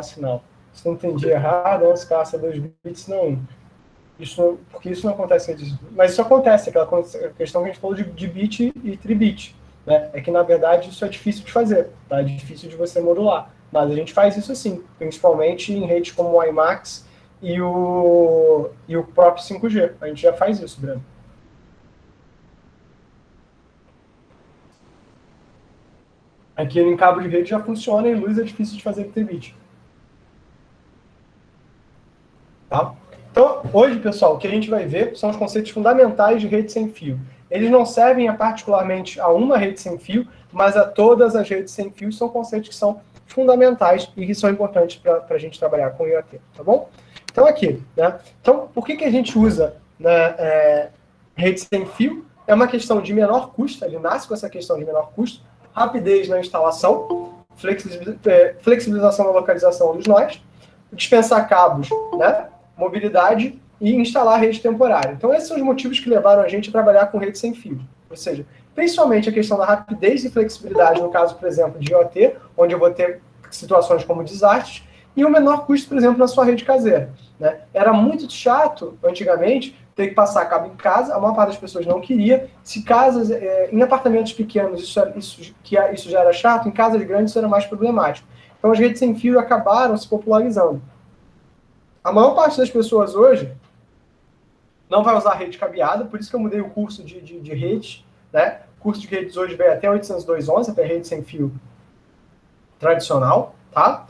sinal. Se não entendi errado, 11 passa 2 bits, não. Porque isso não acontece. Mas isso acontece, aquela questão que a gente falou de bit e tribit. Né? É que, na verdade, isso é difícil de fazer. Tá? É difícil de você modular. Mas a gente faz isso sim, principalmente em redes como o WiMAX e o próprio 5G. A gente já faz isso, Breno. Aqui em cabo de rede já funciona e luz é difícil de fazer com tribit. Tá? Então, hoje, pessoal, o que a gente vai ver são os conceitos fundamentais de rede sem fio. Eles não servem particularmente a uma rede sem fio, mas a todas as redes sem fio. São conceitos que são fundamentais e que são importantes para a gente trabalhar com IoT, tá bom? Então, aqui, né? Então, por que a gente usa, né, rede sem fio? É uma questão de menor custo, ele nasce com essa questão de menor custo, rapidez na instalação, flexibilização na localização dos nós, dispensar cabos, né? Mobilidade e instalar rede temporária. Então, esses são os motivos que levaram a gente a trabalhar com rede sem fio. Ou seja, principalmente a questão da rapidez e flexibilidade, no caso, por exemplo, de IoT, onde eu vou ter situações como desastres, e o menor custo, por exemplo, na sua rede caseira. Né? Era muito chato, antigamente, ter que passar cabo em casa, a maior parte das pessoas não queria. Se casas, em apartamentos pequenos, isso já era chato, em casas grandes isso era mais problemático. Então, as redes sem fio acabaram se popularizando. A maior parte das pessoas hoje não vai usar rede cabeada, por isso que eu mudei o curso de redes. Né? O curso de redes hoje vai até 802.11, até rede sem fio tradicional. Tá?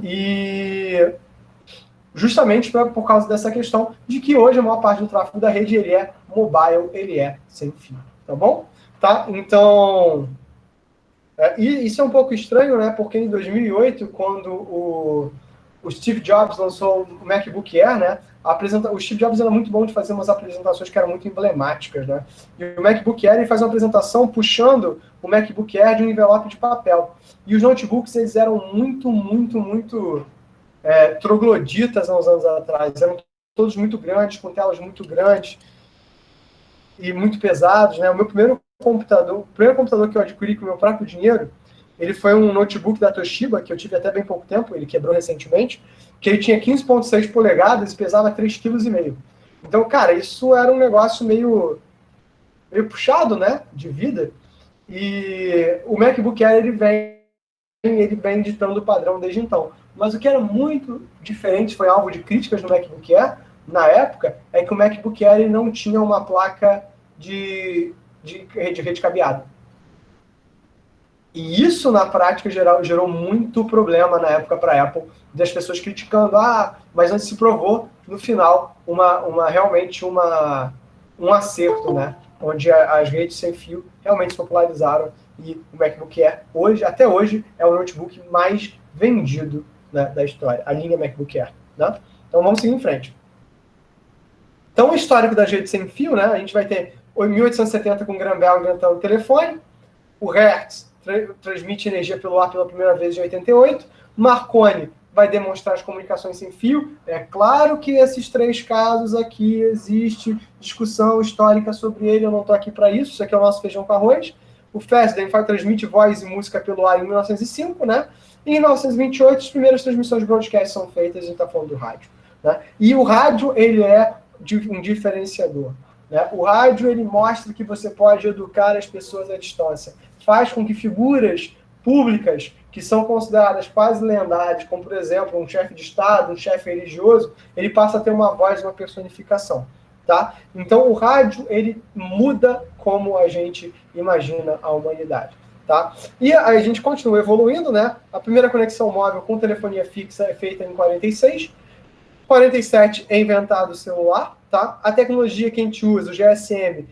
E justamente por causa dessa questão de que hoje a maior parte do tráfego da rede ele é mobile, ele é sem fio. Tá bom? Tá? Então, e isso é um pouco estranho, né? Porque em 2008, quando o Steve Jobs lançou o MacBook Air, né? O Steve Jobs era muito bom de fazer umas apresentações que eram muito emblemáticas, né? E o MacBook Air ele faz uma apresentação puxando o MacBook Air de um envelope de papel. E os notebooks eles eram muito trogloditas há uns anos atrás. Eram todos muito grandes, com telas muito grandes e muito pesados, né? O primeiro computador que eu adquiri com o meu próprio dinheiro, ele foi um notebook da Toshiba, que eu tive até bem pouco tempo, ele quebrou recentemente, que ele tinha 15,6 polegadas e pesava 3,5 kg. Então, cara, isso era um negócio meio puxado, né, de vida. E o MacBook Air, ele vem ditando o padrão desde então. Mas o que era muito diferente, foi alvo de críticas no MacBook Air, na época, é que o MacBook Air ele não tinha uma placa de rede cabeada. E isso, na prática, gerou muito problema na época para a Apple, das pessoas criticando, mas antes se provou, no final, realmente um acerto, né? Onde as redes sem fio realmente se popularizaram e o MacBook Air, até hoje, é o notebook mais vendido, né, da história, a linha MacBook Air. Né? Então vamos seguir em frente. Então o histórico das redes sem fio, né? A gente vai ter 1870 com Graham Bell inventando o telefone, o Hertz transmite energia pelo ar pela primeira vez em 88, Marconi vai demonstrar as comunicações sem fio. É claro que esses 3 casos aqui existe discussão histórica sobre ele, eu não estou aqui para isso aqui é o nosso feijão com arroz. O Fessenden transmite voz e música pelo ar em 1905, né? E em 1928 as primeiras transmissões de broadcast são feitas, a gente está falando do rádio. Né? E o rádio, ele é um diferenciador. Né? O rádio, ele mostra que você pode educar as pessoas à distância. Faz com que figuras públicas que são consideradas quase lendárias, como, por exemplo, um chefe de Estado, um chefe religioso, ele passa a ter uma voz, uma personificação. Tá? Então, o rádio, ele muda como a gente imagina a humanidade. Tá? E a gente continua evoluindo, né? A primeira conexão móvel com telefonia fixa é feita em 46. 47 é inventado o celular, tá? A tecnologia que a gente usa, o GSM,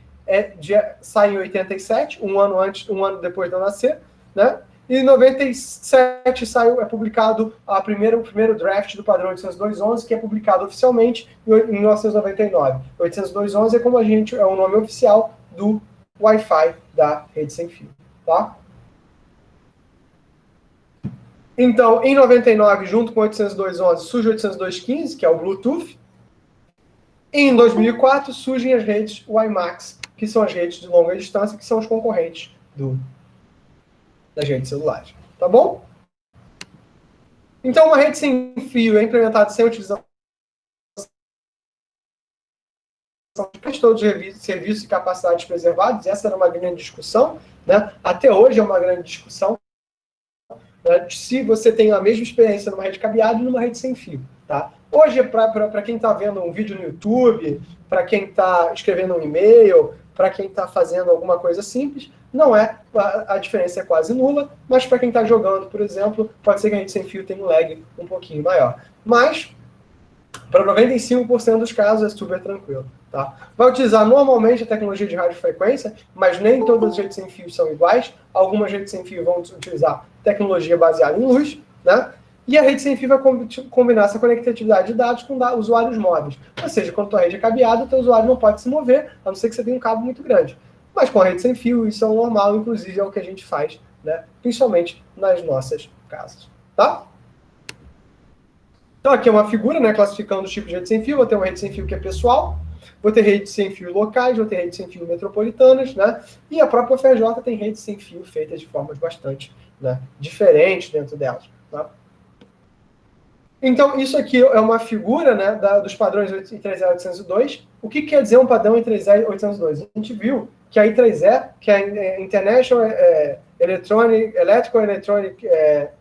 sai em 87, um ano depois de eu nascer, né? E em 97 é publicado o primeiro draft do padrão 802.11, que é publicado oficialmente em 1999. 802.11 é como é o nome oficial do Wi-Fi da rede sem fio, tá? Então, em 99, junto com 802.11, surge o 802.15, que é o Bluetooth. E em 2004, surgem as redes WiMAX, que são as redes de longa distância, que são os concorrentes das redes celulares. Tá bom? Então, uma rede sem fio é implementada sem utilização de todos os serviços e capacidades preservados. Essa era uma grande discussão, né? Até hoje é uma grande discussão, né? Se você tem a mesma experiência numa rede cabeada e numa rede sem fio. Tá? Hoje, para quem está vendo um vídeo no YouTube, para quem está escrevendo um e-mail, para quem está fazendo alguma coisa simples, não é, a diferença é quase nula, mas para quem está jogando, por exemplo, pode ser que a rede sem fio tenha um lag um pouquinho maior. Mas, para 95% dos casos, é super tranquilo. Tá? Vai utilizar normalmente a tecnologia de radiofrequência, mas nem todas as redes sem fio são iguais. Algumas redes sem fio vão utilizar tecnologia baseada em luz, né? E a rede sem fio vai combinar essa conectividade de dados com usuários móveis. Ou seja, quando a tua rede é cabeada, o teu usuário não pode se mover, a não ser que você tenha um cabo muito grande. Mas com a rede sem fio, isso é o normal, inclusive é o que a gente faz, né? Principalmente nas nossas casas. Tá? Então aqui é uma figura, né, classificando os tipos de rede sem fio. Vou ter uma rede sem fio que é pessoal, vou ter redes sem fio locais, vou ter redes sem fio metropolitanas, né? E a própria UFRJ tem redes sem fio feitas de formas bastante, né, diferentes dentro delas. Tá? Então, isso aqui é uma figura, né, dos padrões I3E802. O que quer dizer um padrão I3E802? A gente viu que a I3E, que é a International Electrical Electronic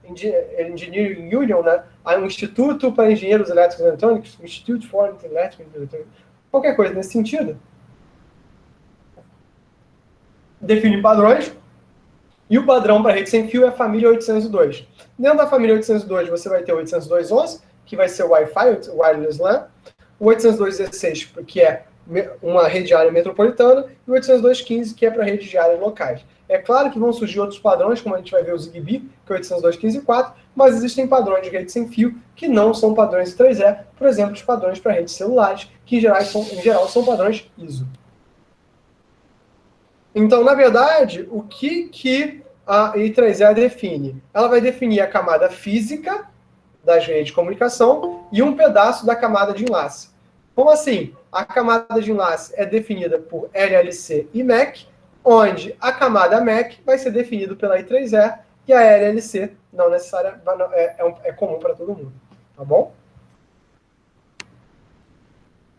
Engineering Union, né, um Instituto para Engenheiros Elétricos e Eletrônicos, Institute for Electrical and Electronic, qualquer coisa nesse sentido, define padrões. E o padrão para rede sem fio é a família 802. Dentro da família 802, você vai ter o 802.11, que vai ser o Wi-Fi, o Wireless LAN, o 802.16, que é uma rede área metropolitana, e o 802.15, que é para redes de áreas locais. É claro que vão surgir outros padrões, como a gente vai ver o Zigbee, que é o 802.15.4, mas existem padrões de rede sem fio que não são padrões 3E, por exemplo, os padrões para redes celulares, que em geral são padrões ISO. Então, na verdade, o que a I3E define? Ela vai definir a camada física das redes de comunicação e um pedaço da camada de enlace. Como assim? A camada de enlace é definida por LLC e MAC, onde a camada MAC vai ser definida pela I3E e a LLC não necessariamente é comum para todo mundo. Tá bom?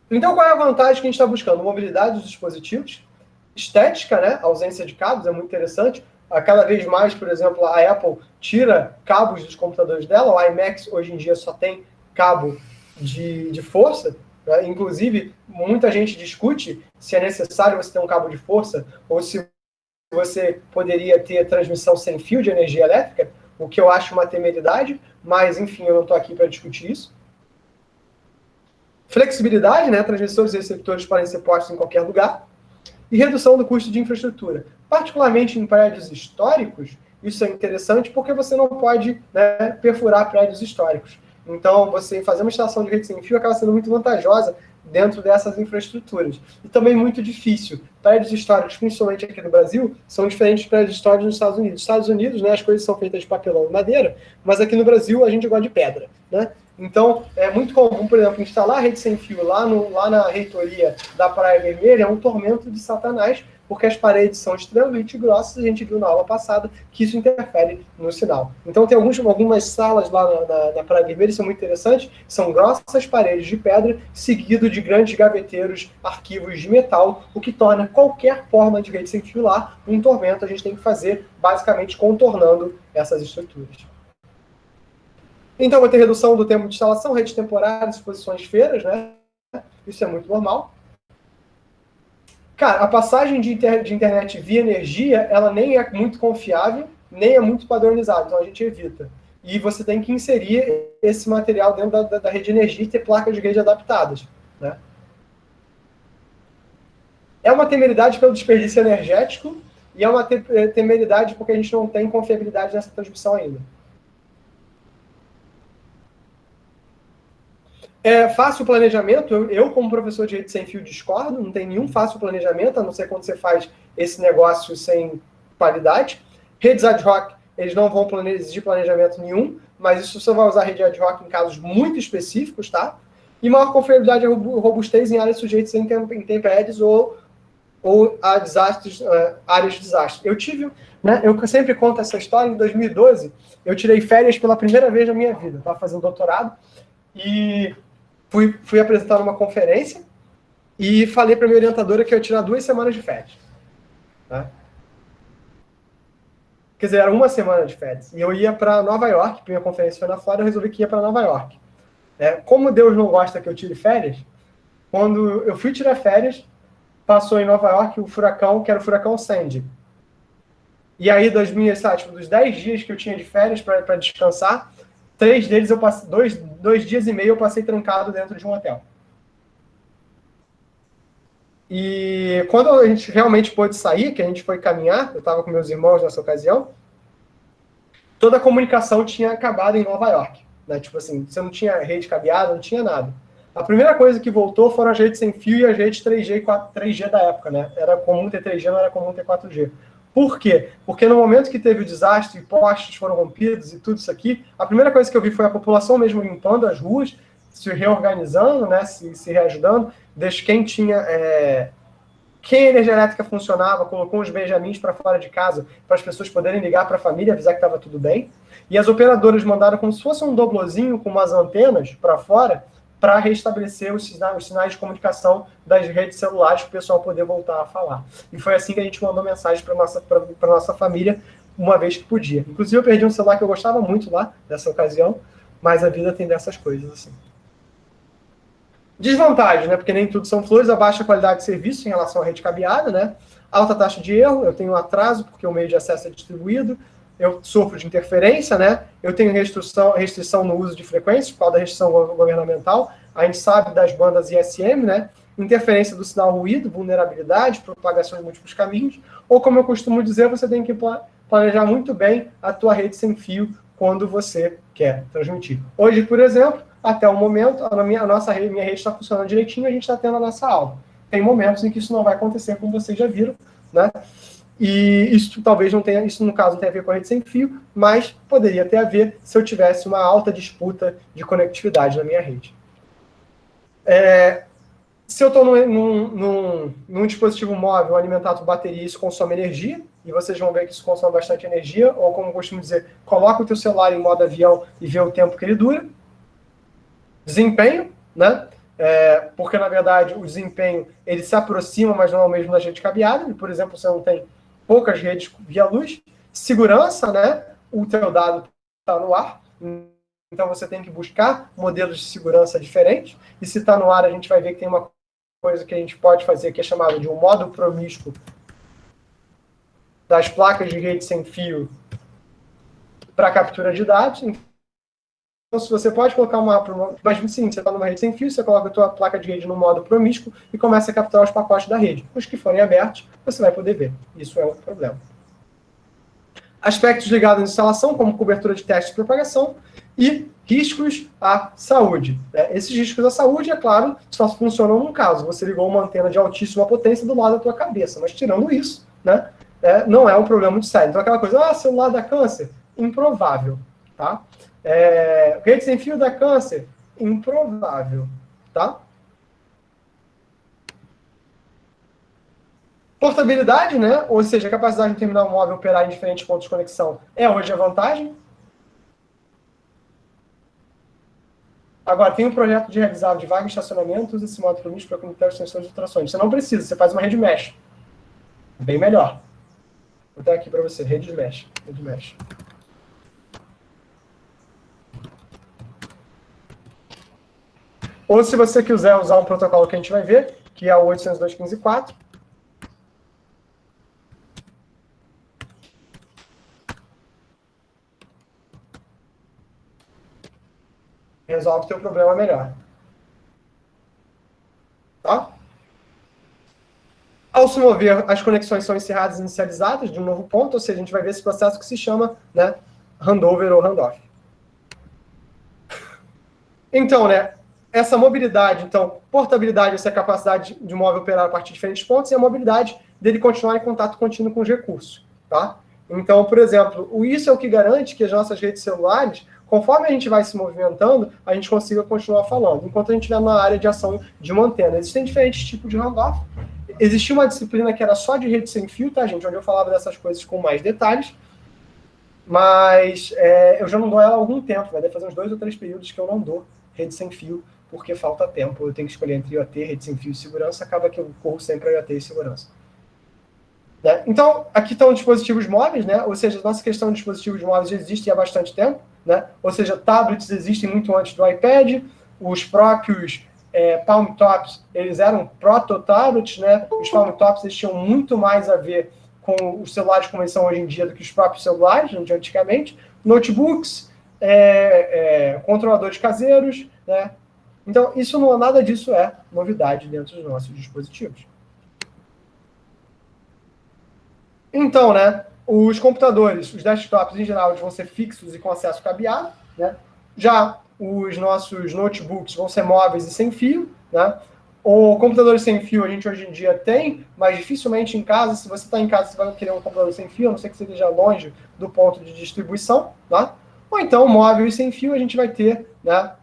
Então, qual é a vantagem que a gente está buscando? Mobilidade dos dispositivos, estética, né? A ausência de cabos é muito interessante. Cada vez mais, por exemplo, a Apple tira cabos dos computadores dela. O iMac hoje em dia só tem cabo de força. Né? Inclusive, muita gente discute se é necessário você ter um cabo de força ou se você poderia ter transmissão sem fio de energia elétrica, o que eu acho uma temeridade, mas, enfim, eu não estou aqui para discutir isso. Flexibilidade, né? Transmissores e receptores podem ser postos em qualquer lugar. E redução do custo de infraestrutura. Particularmente em prédios históricos, isso é interessante porque você não pode, né, perfurar prédios históricos. Então, você fazer uma instalação de rede sem fio acaba sendo muito vantajosa dentro dessas infraestruturas. E também muito difícil. Prédios históricos, principalmente aqui no Brasil, são diferentes dos prédios históricos nos Estados Unidos. Nos Estados Unidos, né, as coisas são feitas de papelão e madeira, mas aqui no Brasil a gente gosta de pedra, né? Então, é muito comum, por exemplo, instalar rede sem fio lá na reitoria da Praia Vermelha é um tormento de Satanás, porque as paredes são extremamente grossas, a gente viu na aula passada que isso interfere no sinal. Então, tem algumas salas lá na Praia Vermelha, são muito interessantes, são grossas paredes de pedra, seguido de grandes gaveteiros, arquivos de metal, o que torna qualquer forma de rede sem fio lá um tormento. A gente tem que fazer, basicamente, contornando essas estruturas. Então, vai ter redução do tempo de instalação, redes temporárias, exposições feiras, né? Isso é muito normal. Cara, a passagem de internet via energia, ela nem é muito confiável, nem é muito padronizada, então a gente evita. E você tem que inserir esse material dentro da rede de energia e ter placas de rede adaptadas, né? É uma temeridade pelo desperdício energético e é uma temeridade porque a gente não tem confiabilidade nessa transmissão ainda. É fácil planejamento. Eu, como professor de rede sem fio, discordo. Não tem nenhum fácil planejamento, a não ser quando você faz esse negócio sem qualidade. Redes ad hoc, eles não vão exigir planejamento nenhum, mas isso você vai usar rede ad hoc em casos muito específicos, tá? E maior confiabilidade e robustez em áreas sujeitas a intempéries ou ou a desastres, áreas de desastre. Eu tive, né, eu sempre conto essa história, em 2012, eu tirei férias pela primeira vez na minha vida. Estava fazendo doutorado e fui apresentar numa conferência e falei para minha orientadora que eu ia tirar 2 semanas de férias. Tá? Quer dizer, era 1 semana de férias. E eu ia para Nova York, porque minha conferência foi na Flórida, eu resolvi que ia para Nova York. Como Deus não gosta que eu tire férias, quando eu fui tirar férias, passou em Nova York o furacão, que era o furacão Sandy. E aí, dos 10 dias que eu tinha de férias para descansar, 3 deles eu passei, 2 dias e meio eu passei trancado dentro de um hotel. E quando a gente realmente pôde sair, que a gente foi caminhar, eu estava com meus irmãos nessa ocasião, toda a comunicação tinha acabado em Nova York. Né? Tipo assim, você não tinha rede cabeada, não tinha nada. A primeira coisa que voltou foram as redes sem fio e as redes 3G e 3G da época, né? Era comum ter 3G, não era comum ter 4G. Por quê? Porque no momento que teve o desastre e postes foram rompidos e tudo isso aqui, a primeira coisa que eu vi foi a população mesmo limpando as ruas, se reorganizando, né? Se reajudando. Quem tinha... Quem a energia elétrica funcionava, colocou os benjamins para fora de casa para as pessoas poderem ligar para a família, avisar que estava tudo bem. E as operadoras mandaram como se fosse um doblozinho com umas antenas para fora para restabelecer os sinais de comunicação das redes celulares para o pessoal poder voltar a falar. E foi assim que a gente mandou mensagem para a nossa família uma vez que podia. Inclusive eu perdi um celular que eu gostava muito lá, nessa ocasião, mas a vida tem dessas coisas assim. Desvantagem, né? Porque nem tudo são flores, a baixa qualidade de serviço em relação à rede cabeada, né? Alta taxa de erro, eu tenho um atraso porque o meio de acesso é distribuído, eu sofro de interferência, né? Eu tenho restrição no uso de frequência, por causa da restrição governamental, a gente sabe das bandas ISM, né? Interferência do sinal ruído, vulnerabilidade, propagação em múltiplos caminhos, ou como eu costumo dizer, você tem que planejar muito bem a tua rede sem fio quando você quer transmitir. Hoje, por exemplo, até o momento, minha rede está funcionando direitinho, a gente está tendo a nossa aula. Tem momentos em que isso não vai acontecer, como vocês já viram, né? E isso talvez não tenha, isso no caso não tenha a ver com a rede sem fio, mas poderia ter a ver se eu tivesse uma alta disputa de conectividade na minha rede. Se eu estou num dispositivo móvel alimentado por bateria, isso consome energia, e vocês vão ver que isso consome bastante energia, ou como eu costumo dizer, coloca o teu celular em modo avião e vê o tempo que ele dura. Desempenho, né? Porque, na verdade, o desempenho ele se aproxima, mas não é o mesmo da rede cabeada. E, por exemplo, você não tem poucas redes via luz. Segurança, né? O teu dado está no ar. Então, você tem que buscar modelos de segurança diferentes. E se está no ar, a gente vai ver que tem uma coisa que a gente pode fazer, que é chamada de um modo promíscuo das placas de rede sem fio para captura de dados. Então, se você pode colocar imagina o seguinte, você está numa rede sem fio, você coloca a tua placa de rede no modo promíscuo e começa a capturar os pacotes da rede. Os que forem abertos, você vai poder ver. Isso é outro problema. Aspectos ligados à instalação, como cobertura de teste de propagação, e riscos à saúde. Esses riscos à saúde, é claro, só funcionam num caso. Você ligou uma antena de altíssima potência do lado da tua cabeça. Mas tirando isso, né, não é um problema muito sério. Então aquela coisa, celular dá câncer? Improvável. Tá? Rede sem fio dá câncer? Improvável. Tá? Portabilidade, né? Ou seja, a capacidade de um terminal móvel operar em diferentes pontos de conexão é hoje a vantagem. Agora, tem um projeto de realizar de vaga em estacionamento, usa esse modo promíscuo para conectar os sensores de ultrassons. Você não precisa, você faz uma rede mesh. Bem melhor. Vou dar aqui para você, rede mesh. Rede mesh. Ou se você quiser usar um protocolo que a gente vai ver, que é o 802.15.4, resolve o teu problema melhor. Tá? Ao se mover, as conexões são encerradas e inicializadas de um novo ponto, ou seja, a gente vai ver esse processo que se chama, né, handover ou handoff. Então, né, essa mobilidade, então, portabilidade, essa é a capacidade de um móvel operar a partir de diferentes pontos, e a mobilidade dele continuar em contato contínuo com os recursos. Tá? Então, por exemplo, isso é o que garante que as nossas redes celulares, conforme a gente vai se movimentando, a gente consiga continuar falando, enquanto a gente estiver na área de ação de uma antena. Existem diferentes tipos de handoff. Existia uma disciplina que era só de rede sem fio, tá, gente? Onde eu falava dessas coisas com mais detalhes. Mas eu já não dou ela há algum tempo. Vai fazer uns 2 ou 3 períodos que eu não dou rede sem fio, porque falta tempo. Eu tenho que escolher entre IoT, rede sem fio e segurança. Acaba que eu corro sempre a IoT e segurança. Né? Então, aqui estão dispositivos móveis, né? Ou seja, a nossa questão de dispositivos móveis existe há bastante tempo. Né? Ou seja, tablets existem muito antes do iPad. Os próprios Palm Tops, eles eram proto-tablets, né? Os Palm Tops eles tinham muito mais a ver com os celulares como eles são hoje em dia do que os próprios celulares de antigamente. Notebooks, controladores caseiros, né? Então, isso não, nada disso é novidade dentro dos nossos dispositivos. Então, né, os computadores, os desktops em geral, eles vão ser fixos e com acesso cabeado, né? Já os nossos notebooks vão ser móveis e sem fio, né? O computador sem fio a gente hoje em dia tem, mas dificilmente em casa, se você está em casa, você vai querer um computador sem fio, a não ser que você esteja longe do ponto de distribuição, tá? Ou então, móvel e sem fio, a gente vai ter, né,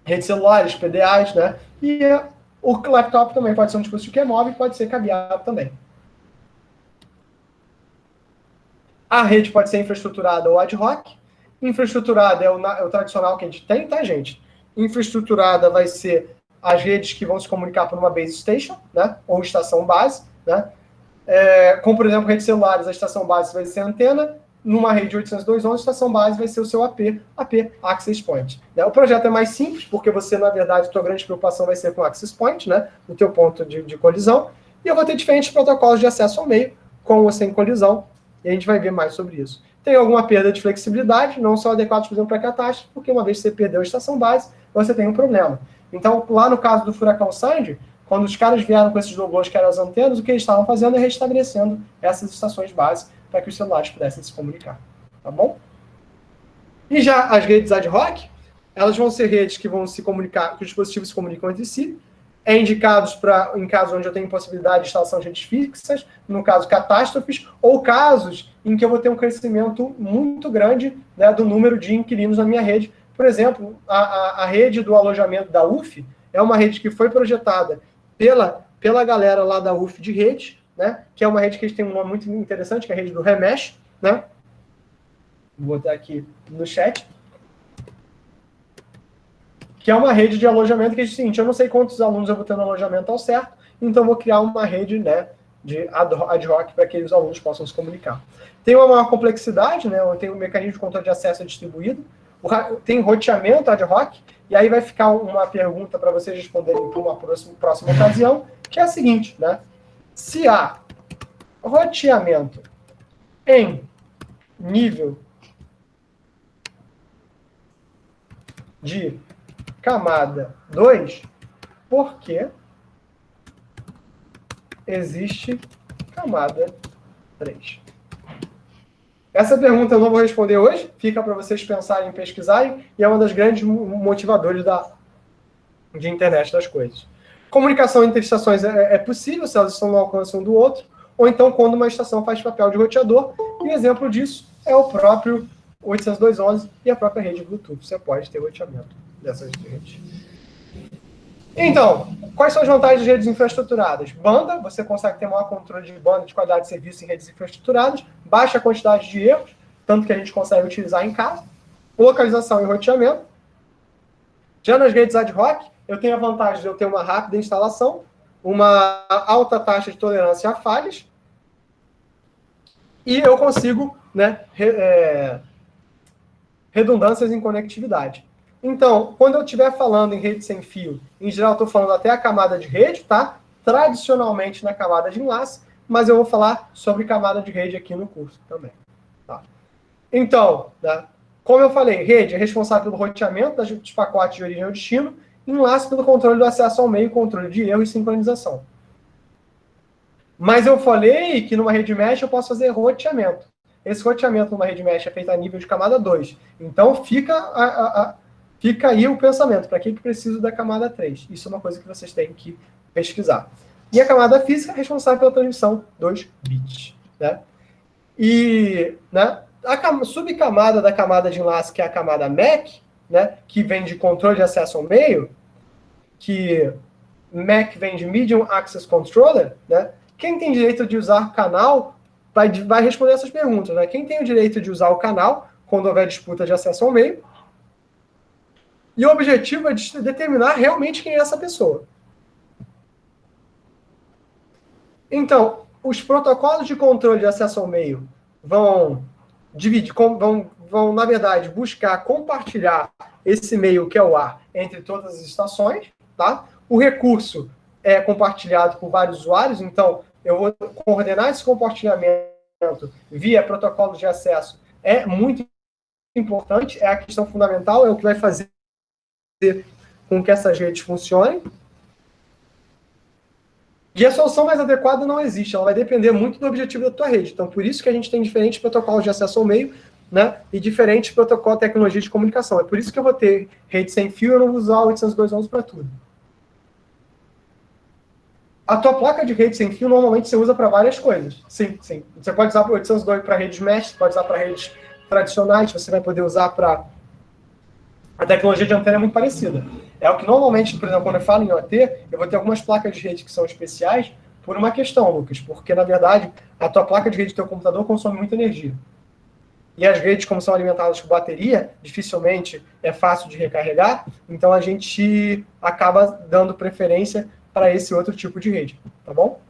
redes celulares, PDAs, né? E o laptop também pode ser um dispositivo que é móvel e pode ser cabeado também. A rede pode ser infraestruturada ou ad hoc. Infraestruturada é o tradicional que a gente tem, tá, gente? Infraestruturada vai ser as redes que vão se comunicar por uma base station, né? Ou estação base, né? Como, por exemplo, redes celulares, a estação base vai ser a antena. Numa rede 802.11, a estação base vai ser o seu AP Access Point. Né? O projeto é mais simples, porque você, na verdade, a tua grande preocupação vai ser com o Access Point, né? No teu ponto de colisão. E eu vou ter diferentes protocolos de acesso ao meio, com ou sem colisão, e a gente vai ver mais sobre isso. Tem alguma perda de flexibilidade, não são adequados, por exemplo, para catástrofe, porque uma vez que você perdeu a estação base, você tem um problema. Então, lá no caso do furacão Sandy, quando os caras vieram com esses robôs que eram as antenas, o que eles estavam fazendo é restabelecendo essas estações base para que os celulares pudessem se comunicar. Tá bom? E já as redes ad hoc, elas vão ser redes que vão se comunicar, que os dispositivos se comunicam entre si, indicados em casos onde eu tenho possibilidade de instalação de redes fixas, no caso catástrofes, ou casos em que eu vou ter um crescimento muito grande, né, do número de inquilinos na minha rede. Por exemplo, a rede do alojamento da UF é uma rede que foi projetada pela galera lá da UF de rede, né, que é uma rede que tem um nome muito interessante, que é a rede do Remesh, né? Vou botar aqui no chat. Que é uma rede de alojamento que é o seguinte, eu não sei quantos alunos eu vou ter no alojamento ao certo, então eu vou criar uma rede, né, de ad hoc para que os alunos possam se comunicar. Tem uma maior complexidade, né, tem um mecanismo de controle de acesso distribuído, tem roteamento ad hoc, e aí vai ficar uma pergunta para vocês responderem para uma próxima ocasião, que é a seguinte, né, se há roteamento em nível de camada 2, porque existe camada 3. Essa pergunta eu não vou responder hoje, fica para vocês pensarem e pesquisarem, e é uma das grandes motivadores de internet das coisas. Comunicação entre estações é possível se elas estão no alcance um do outro, ou então quando uma estação faz papel de roteador, e exemplo disso é o próprio 802.11 e a própria rede Bluetooth. Você pode ter roteamento dessas redes. Então, quais são as vantagens de redes infraestruturadas? Banda, você consegue ter maior controle de banda de qualidade de serviço em redes infraestruturadas, baixa quantidade de erros, tanto que a gente consegue utilizar em casa, localização e roteamento. Já nas redes ad hoc, eu tenho a vantagem de eu ter uma rápida instalação, uma alta taxa de tolerância a falhas, e eu consigo, né, redundâncias em conectividade. Então, quando eu estiver falando em rede sem fio, em geral eu estou falando até a camada de rede, tá? Tradicionalmente na camada de enlace, mas eu vou falar sobre camada de rede aqui no curso também. Tá? Então, né, como eu falei, rede é responsável pelo roteamento dos pacotes de origem ao destino, enlace pelo controle do acesso ao meio, controle de erro e sincronização. Mas eu falei que numa rede mesh eu posso fazer roteamento. Esse roteamento numa rede mesh é feito a nível de camada 2. Então fica aí o pensamento, para que preciso da camada 3? Isso é uma coisa que vocês têm que pesquisar. E a camada física é responsável pela transmissão 2 bits. Né? E, né, a subcamada da camada de enlace, que é a camada MAC, né, que vem de controle de acesso ao meio, que MAC vem de Medium Access Controller, né? Quem tem direito de usar canal vai responder essas perguntas, né? Quem tem o direito de usar o canal quando houver disputa de acesso ao meio? E o objetivo é determinar realmente quem é essa pessoa. Então, os protocolos de controle de acesso ao meio vão na verdade, buscar compartilhar esse meio, que é o ar, entre todas as estações, tá? O recurso é compartilhado por vários usuários, então eu vou coordenar esse compartilhamento via protocolo de acesso. É muito importante, é a questão fundamental, é o que vai fazer com que essas redes funcionem. E a solução mais adequada não existe, ela vai depender muito do objetivo da tua rede. Então, por isso que a gente tem diferentes protocolos de acesso ao meio, né, e diferentes protocolos de tecnologia de comunicação. É por isso que eu vou ter rede sem fio, eu não vou usar o 802.11 para tudo. A tua placa de rede sem fio, normalmente, você usa para várias coisas. Sim, sim. Você pode usar o 802 para redes mesh, você pode usar para redes tradicionais, você vai poder usar para... A tecnologia de antena é muito parecida. É o que normalmente, por exemplo, quando eu falo em OT, eu vou ter algumas placas de rede que são especiais por uma questão, Lucas, porque, na verdade, a tua placa de rede do teu computador consome muita energia. E as redes, como são alimentadas por bateria, dificilmente é fácil de recarregar, então a gente acaba dando preferência para esse outro tipo de rede, tá bom?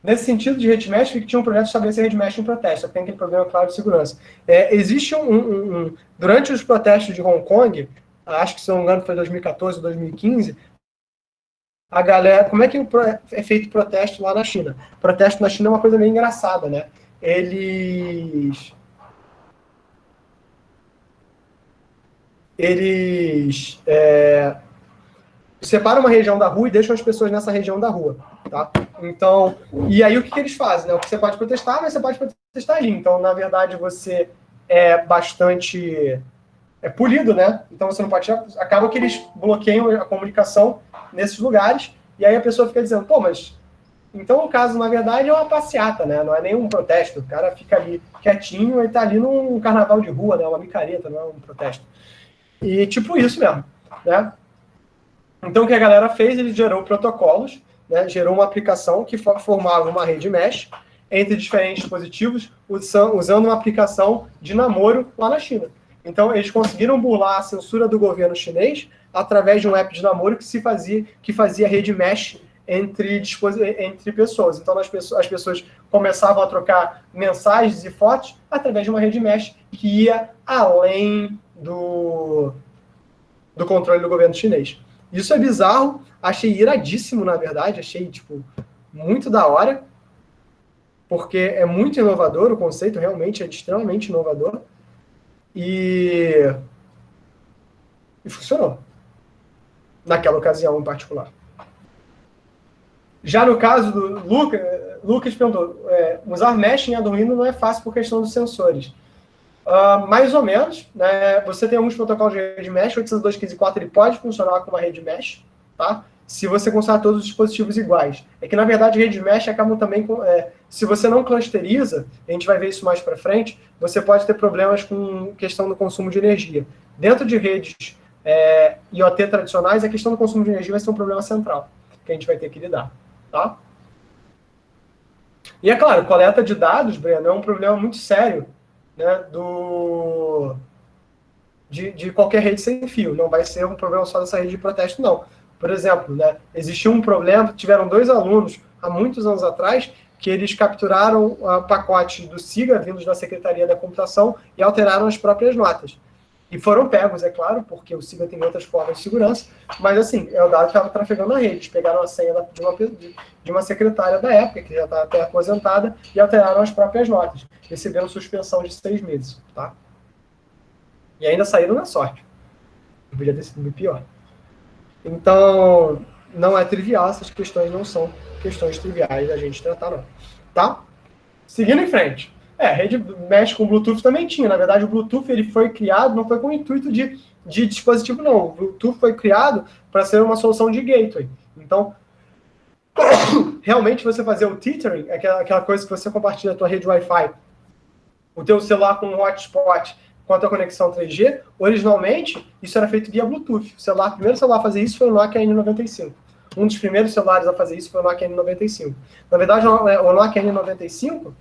Nesse sentido de rede mesh, que tinha um projeto de estabelecer rede mesh em protesto, tem aquele problema claro de segurança. Existe durante os protestos de Hong Kong, acho que se não me engano foi 2014 ou 2015, a galera, como é que é feito protesto lá na China? Protesto na China é uma coisa meio engraçada, né? Eles separam uma região da rua e deixam as pessoas nessa região da rua, tá? Então, e aí o que eles fazem, né? O que você pode protestar, mas você pode protestar ali. Então, na verdade, você é bastante polido, né? Então você não pode... Acaba que eles bloqueiam a comunicação nesses lugares, e aí a pessoa fica dizendo, pô, mas... Então, o caso, na verdade, é uma passeata, né? Não é nenhum protesto. O cara fica ali quietinho, ele tá ali num carnaval de rua, né? Uma micareta, não é um protesto. E tipo isso mesmo, né? Então, o que a galera fez, ele gerou protocolos, né? Gerou uma aplicação que formava uma rede mesh entre diferentes dispositivos, usando uma aplicação de namoro lá na China. Então, eles conseguiram burlar a censura do governo chinês através de um app de namoro que fazia rede mesh entre pessoas. Então, as pessoas começavam a trocar mensagens e fotos através de uma rede mesh que ia além do controle do governo chinês. Isso é bizarro, achei iradíssimo, na verdade, achei, tipo, muito da hora, porque é muito inovador, o conceito realmente é extremamente inovador, e funcionou, naquela ocasião em particular. Já no caso do Lucas perguntou, usar mesh em Arduino não é fácil por questão dos sensores. Mais ou menos, né? Você tem alguns protocolos de rede mesh, o 802.15.4 ele pode funcionar com uma rede mesh, tá? Se você considerar todos os dispositivos iguais. É que, na verdade, rede mesh acabam também com... se você não clusteriza, a gente vai ver isso mais para frente, você pode ter problemas com questão do consumo de energia. Dentro de redes IoT tradicionais, a questão do consumo de energia vai ser um problema central, que a gente vai ter que lidar, tá? E, é claro, coleta de dados, Breno, é um problema muito sério, né, de qualquer rede sem fio. Não vai ser um problema só dessa rede de protesto, não. Por exemplo, né, existiu um problema, tiveram 2 alunos, há muitos anos atrás, que eles capturaram pacotes do SIGA, vindos da Secretaria da Computação, e alteraram as próprias notas. E foram pegos, é claro, porque o SIGA tem outras formas de segurança, mas, assim, é o dado que estava trafegando na rede. Eles pegaram a senha de uma secretária da época, que já está até aposentada, e alteraram as próprias notas, recebendo suspensão de 6 meses, tá? E ainda saíram na sorte. Podia ter sido muito pior. Então, não é trivial, essas questões não são questões triviais da gente tratar, não. Tá? Seguindo em frente. Rede mesh com Bluetooth também tinha. Na verdade, o Bluetooth ele foi criado, não foi com o intuito de dispositivo, não. O Bluetooth foi criado para ser uma solução de gateway. Então, realmente você fazer o tethering, aquela coisa que você compartilha a tua rede Wi-Fi o teu celular com um hotspot com a tua conexão 3G, originalmente, isso era feito via Bluetooth. O primeiro celular a fazer isso foi o Nokia N95. Um dos primeiros celulares a fazer isso foi o Nokia N95. Na verdade, o Nokia N95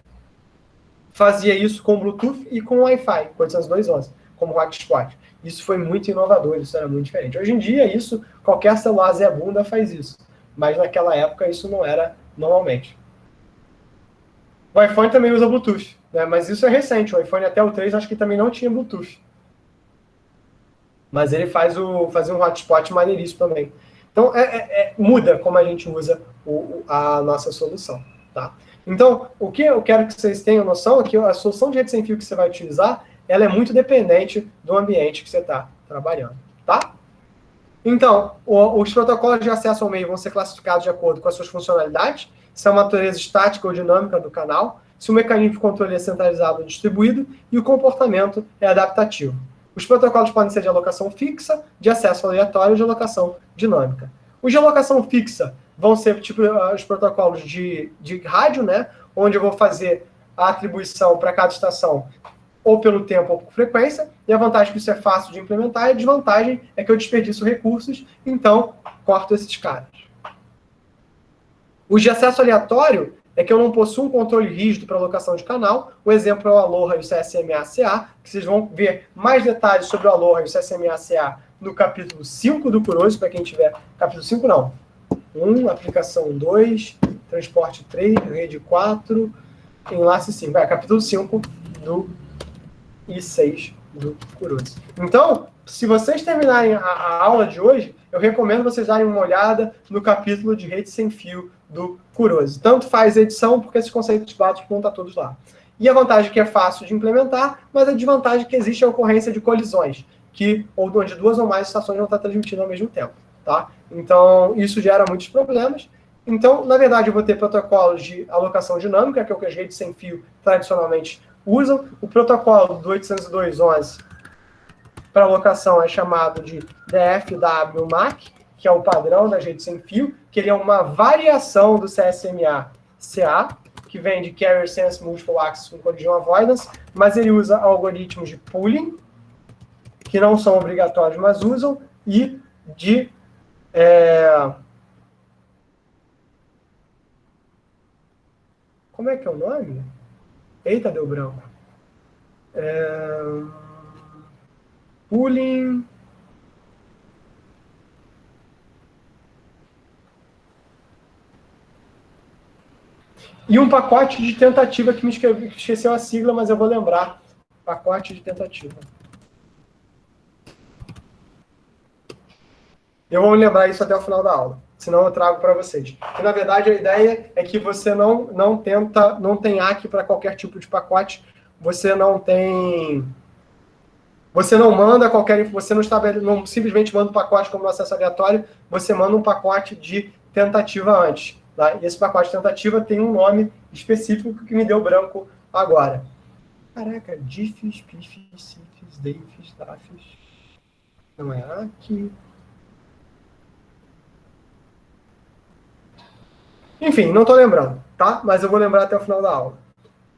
fazia isso com Bluetooth e com Wi-Fi, 802.11, como hotspot. Isso foi muito inovador, isso era muito diferente. Hoje em dia, isso, qualquer celular Zé Bunda faz isso. Mas naquela época, isso não era normalmente. O iPhone também usa Bluetooth, né? Mas isso é recente. O iPhone até o 3 acho que também não tinha Bluetooth. Mas ele fazia um hotspot maneiríssimo também. Então, muda como a gente usa a nossa solução. Tá? Então, o que eu quero que vocês tenham noção é que a solução de rede sem fio que você vai utilizar, ela é muito dependente do ambiente que você está trabalhando. Tá? Então, os protocolos de acesso ao meio vão ser classificados de acordo com as suas funcionalidades, se é uma natureza estática ou dinâmica do canal, se o mecanismo de controle é centralizado ou distribuído e o comportamento é adaptativo. Os protocolos podem ser de alocação fixa, de acesso aleatório ou de alocação dinâmica. Os de alocação fixa vão ser tipo os protocolos de rádio, né, onde eu vou fazer a atribuição para cada estação ou pelo tempo ou por frequência, e a vantagem é que isso é fácil de implementar, e a desvantagem é que eu desperdiço recursos, então corto esses caras. Os de acesso aleatório é que eu não possuo um controle rígido para alocação de canal. O exemplo é o Aloha e o CSMA-CA, que vocês vão ver mais detalhes sobre o Aloha e o CSMA-CA no capítulo 5 do Kuroso, para quem tiver... Capítulo 5 não. 1, aplicação 2, transporte 3, rede 4, enlace 5. Capítulo 5 do I6 do Kuroso. Então, se vocês terminarem a aula de hoje, eu recomendo vocês darem uma olhada no capítulo de rede sem fio do Kuroso. Tanto faz a edição, porque esses conceitos básicos vão estar todos lá. E a vantagem é que é fácil de implementar, mas a desvantagem é que existe a ocorrência de colisões, onde duas ou mais estações vão estar transmitindo ao mesmo tempo. Tá? Então, isso gera muitos problemas. Então, na verdade, eu vou ter protocolos de alocação dinâmica, que é o que as redes sem fio tradicionalmente usam. O protocolo do 802.11 para alocação é chamado de DFW-MAC, que é o padrão das redes sem fio, que ele é uma variação do CSMA-CA, que vem de Carrier Sense Multiple Access com Collision Avoidance, mas ele usa algoritmos de pooling, que não são obrigatórios, mas usam, e de... Como é que é o nome? Eita, deu branco. Pooling... E um pacote de tentativa que me esqueceu a sigla, mas eu vou lembrar. Pacote de tentativa. Eu vou lembrar isso até o final da aula, senão eu trago para vocês. E, na verdade, a ideia é que você não tem hack para qualquer tipo de pacote, você não manda você não simplesmente manda um pacote como no acesso aleatório, você manda um pacote de tentativa antes. Tá? E esse pacote de tentativa tem um nome específico que me deu branco agora. Caraca, diffs, pifs, cifs, defs, dafs. Não é aqui. Enfim, não estou lembrando, tá? Mas eu vou lembrar até o final da aula.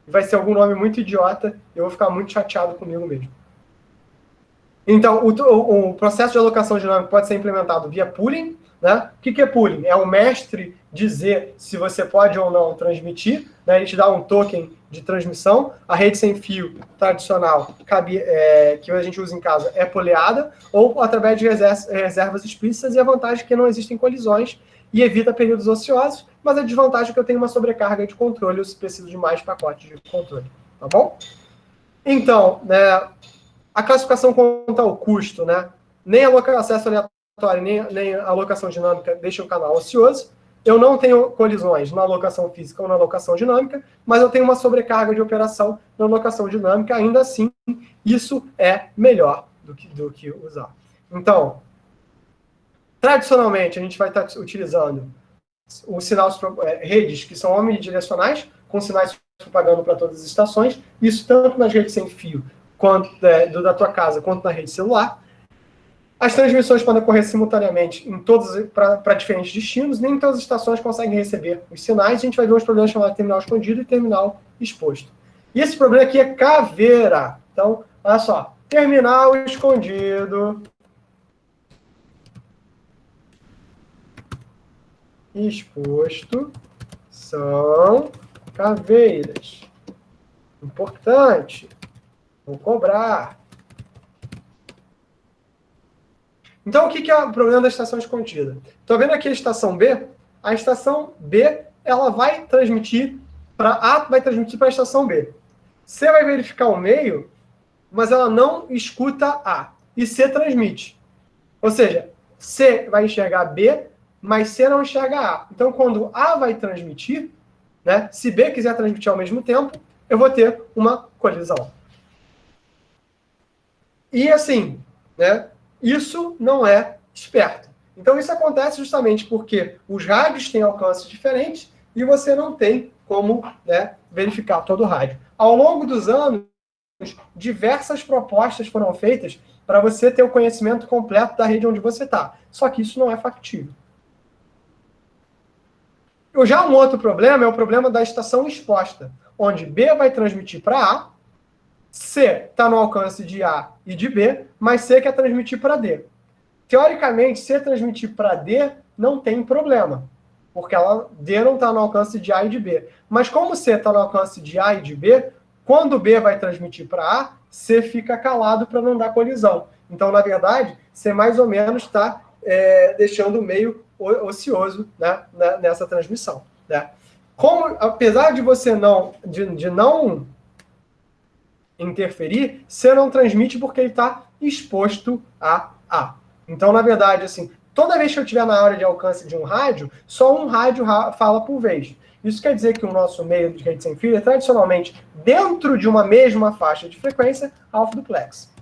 Vai ser algum nome muito idiota e eu vou ficar muito chateado comigo mesmo. Então, o processo de alocação dinâmica pode ser implementado via pooling. Né? O que é pooling? É o mestre dizer se você pode ou não transmitir. Né? Ele te dá um token de transmissão. A rede sem fio tradicional que a gente usa em casa é poleada, ou através de reservas explícitas, e a vantagem é que não existem colisões e evita períodos ociosos, mas a desvantagem é que eu tenho uma sobrecarga de controle, eu preciso de mais pacotes de controle. Tá bom? Então, né, a classificação quanto ao custo, né? Nem acesso aleatório, nem a alocação dinâmica deixa o canal ocioso. Eu não tenho colisões na alocação física ou na alocação dinâmica, mas eu tenho uma sobrecarga de operação na alocação dinâmica. Ainda assim, isso é melhor do que usar. Então, tradicionalmente, a gente vai estar utilizando o sinal, redes que são omnidirecionais, com sinais propagando para todas as estações, isso tanto nas redes sem fio, quanto da tua casa, quanto na rede celular. As transmissões podem ocorrer simultaneamente para diferentes destinos, nem todas as estações conseguem receber os sinais, a gente vai ver uns problemas chamados terminal escondido e terminal exposto. E esse problema aqui é caveira. Então, olha só. Terminal escondido. Exposto são caveiras. Importante. Vou cobrar. Então, o que é o problema da estação escondida? Estou vendo aqui a estação B. A estação B, ela vai transmitir para A, vai transmitir para a estação B. C vai verificar o meio, mas ela não escuta A. E C transmite. Ou seja, C vai enxergar B, mas C não enxerga A. Então, quando A vai transmitir, né, se B quiser transmitir ao mesmo tempo, eu vou ter uma colisão. E assim, né, isso não é esperto. Então, isso acontece justamente porque os rádios têm alcances diferentes e você não tem como, né, verificar todo o rádio. Ao longo dos anos, diversas propostas foram feitas para você ter o conhecimento completo da rede onde você está. Só que isso não é factível. Já um outro problema é o problema da estação exposta, onde B vai transmitir para A, C está no alcance de A e de B, mas C quer transmitir para D. Teoricamente, se transmitir para D, não tem problema, porque D não está no alcance de A e de B. Mas como C está no alcance de A e de B, quando B vai transmitir para A, C fica calado para não dar colisão. Então, na verdade, C mais ou menos está deixando o meio ocioso, né, nessa transmissão. Né? Apesar de você não interferir, C não transmite porque ele está exposto a A. Então, na verdade, assim, toda vez que eu estiver na área de alcance de um rádio, só um rádio fala por vez. Isso quer dizer que o nosso meio de rede sem fio é tradicionalmente, dentro de uma mesma faixa de frequência, half duplex.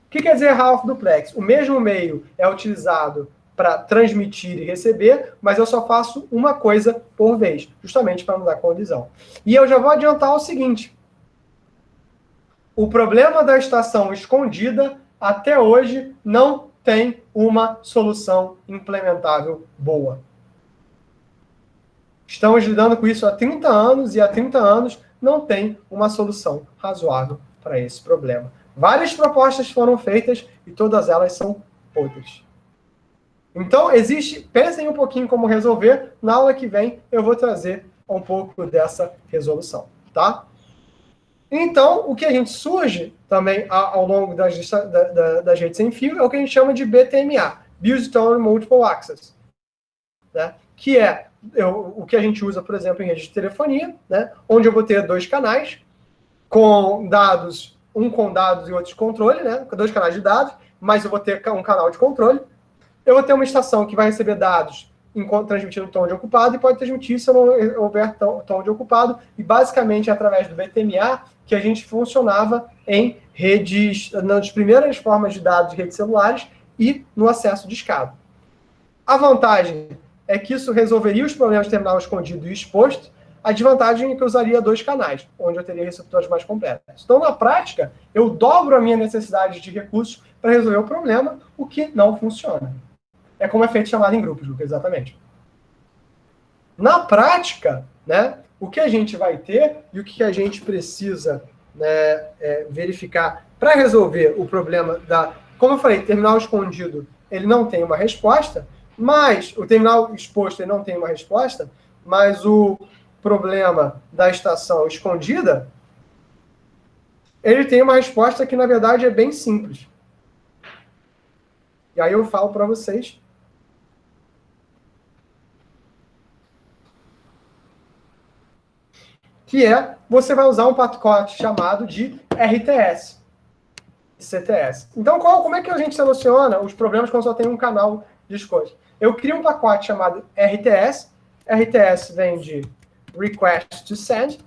O que quer dizer half duplex? O mesmo meio é utilizado para transmitir e receber, mas eu só faço uma coisa por vez, justamente para não dar colisão. E eu já vou adiantar o seguinte: o problema da estação escondida, até hoje, não tem uma solução implementável boa. Estamos lidando com isso há 30 anos e há 30 anos não tem uma solução razoável para esse problema. Várias propostas foram feitas e todas elas são podres. Então, pensem um pouquinho como resolver. Na aula que vem, eu vou trazer um pouco dessa resolução, tá? Então, o que a gente surge também ao longo das redes sem fio é o que a gente chama de BTMA, Buse-Tone Multiple Access, né? Que é o que a gente usa, por exemplo, em rede de telefonia, né? Onde eu vou ter dois canais com dados, um com dados e outro de controle, né? Dois canais de dados, mas eu vou ter um canal de controle. Eu vou ter uma estação que vai receber dados transmitindo tom de ocupado e pode transmitir se não houver tom de ocupado. E basicamente é através do BTMA que a gente funcionava em redes, nas primeiras formas de dados de redes celulares e no acesso discado. A vantagem é que isso resolveria os problemas de terminal escondido e exposto. A desvantagem é que eu usaria dois canais, onde eu teria receptores mais completos. Então, na prática, eu dobro a minha necessidade de recursos para resolver o problema, o que não funciona. É como efeito chamado em grupos, Lucas, exatamente. Na prática, né, o que a gente vai ter e o que a gente precisa, né, verificar para resolver o problema como eu falei, terminal escondido, ele não tem uma resposta, mas o terminal exposto ele não tem uma resposta, mas o problema da estação escondida, ele tem uma resposta que, na verdade, é bem simples. E aí eu falo para vocês. Que você vai usar um pacote chamado de RTS, CTS. Então, como é que a gente soluciona os problemas quando só tem um canal de escolha? Eu crio um pacote chamado RTS. RTS vem de Request to Send.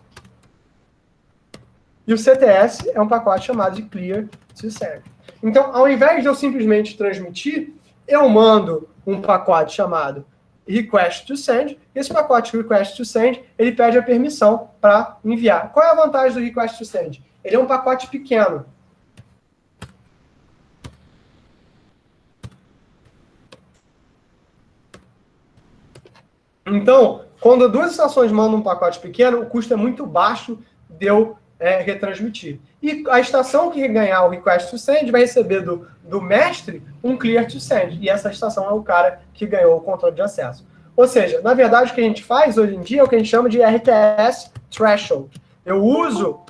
E o CTS é um pacote chamado de Clear to Send. Então, ao invés de eu simplesmente transmitir, eu mando um pacote chamado Request to Send. Esse pacote Request to Send, ele pede a permissão para enviar. Qual é a vantagem do Request to Send? Ele é um pacote pequeno. Então, Quando duas estações mandam um pacote pequeno, o custo é muito baixo de eu retransmitir. E a estação que ganhar o request to send vai receber do mestre um clear to send. E essa estação é o cara que ganhou o controle de acesso. Ou seja, na verdade, o que a gente faz hoje em dia é o que a gente chama de RTS threshold. Eu uso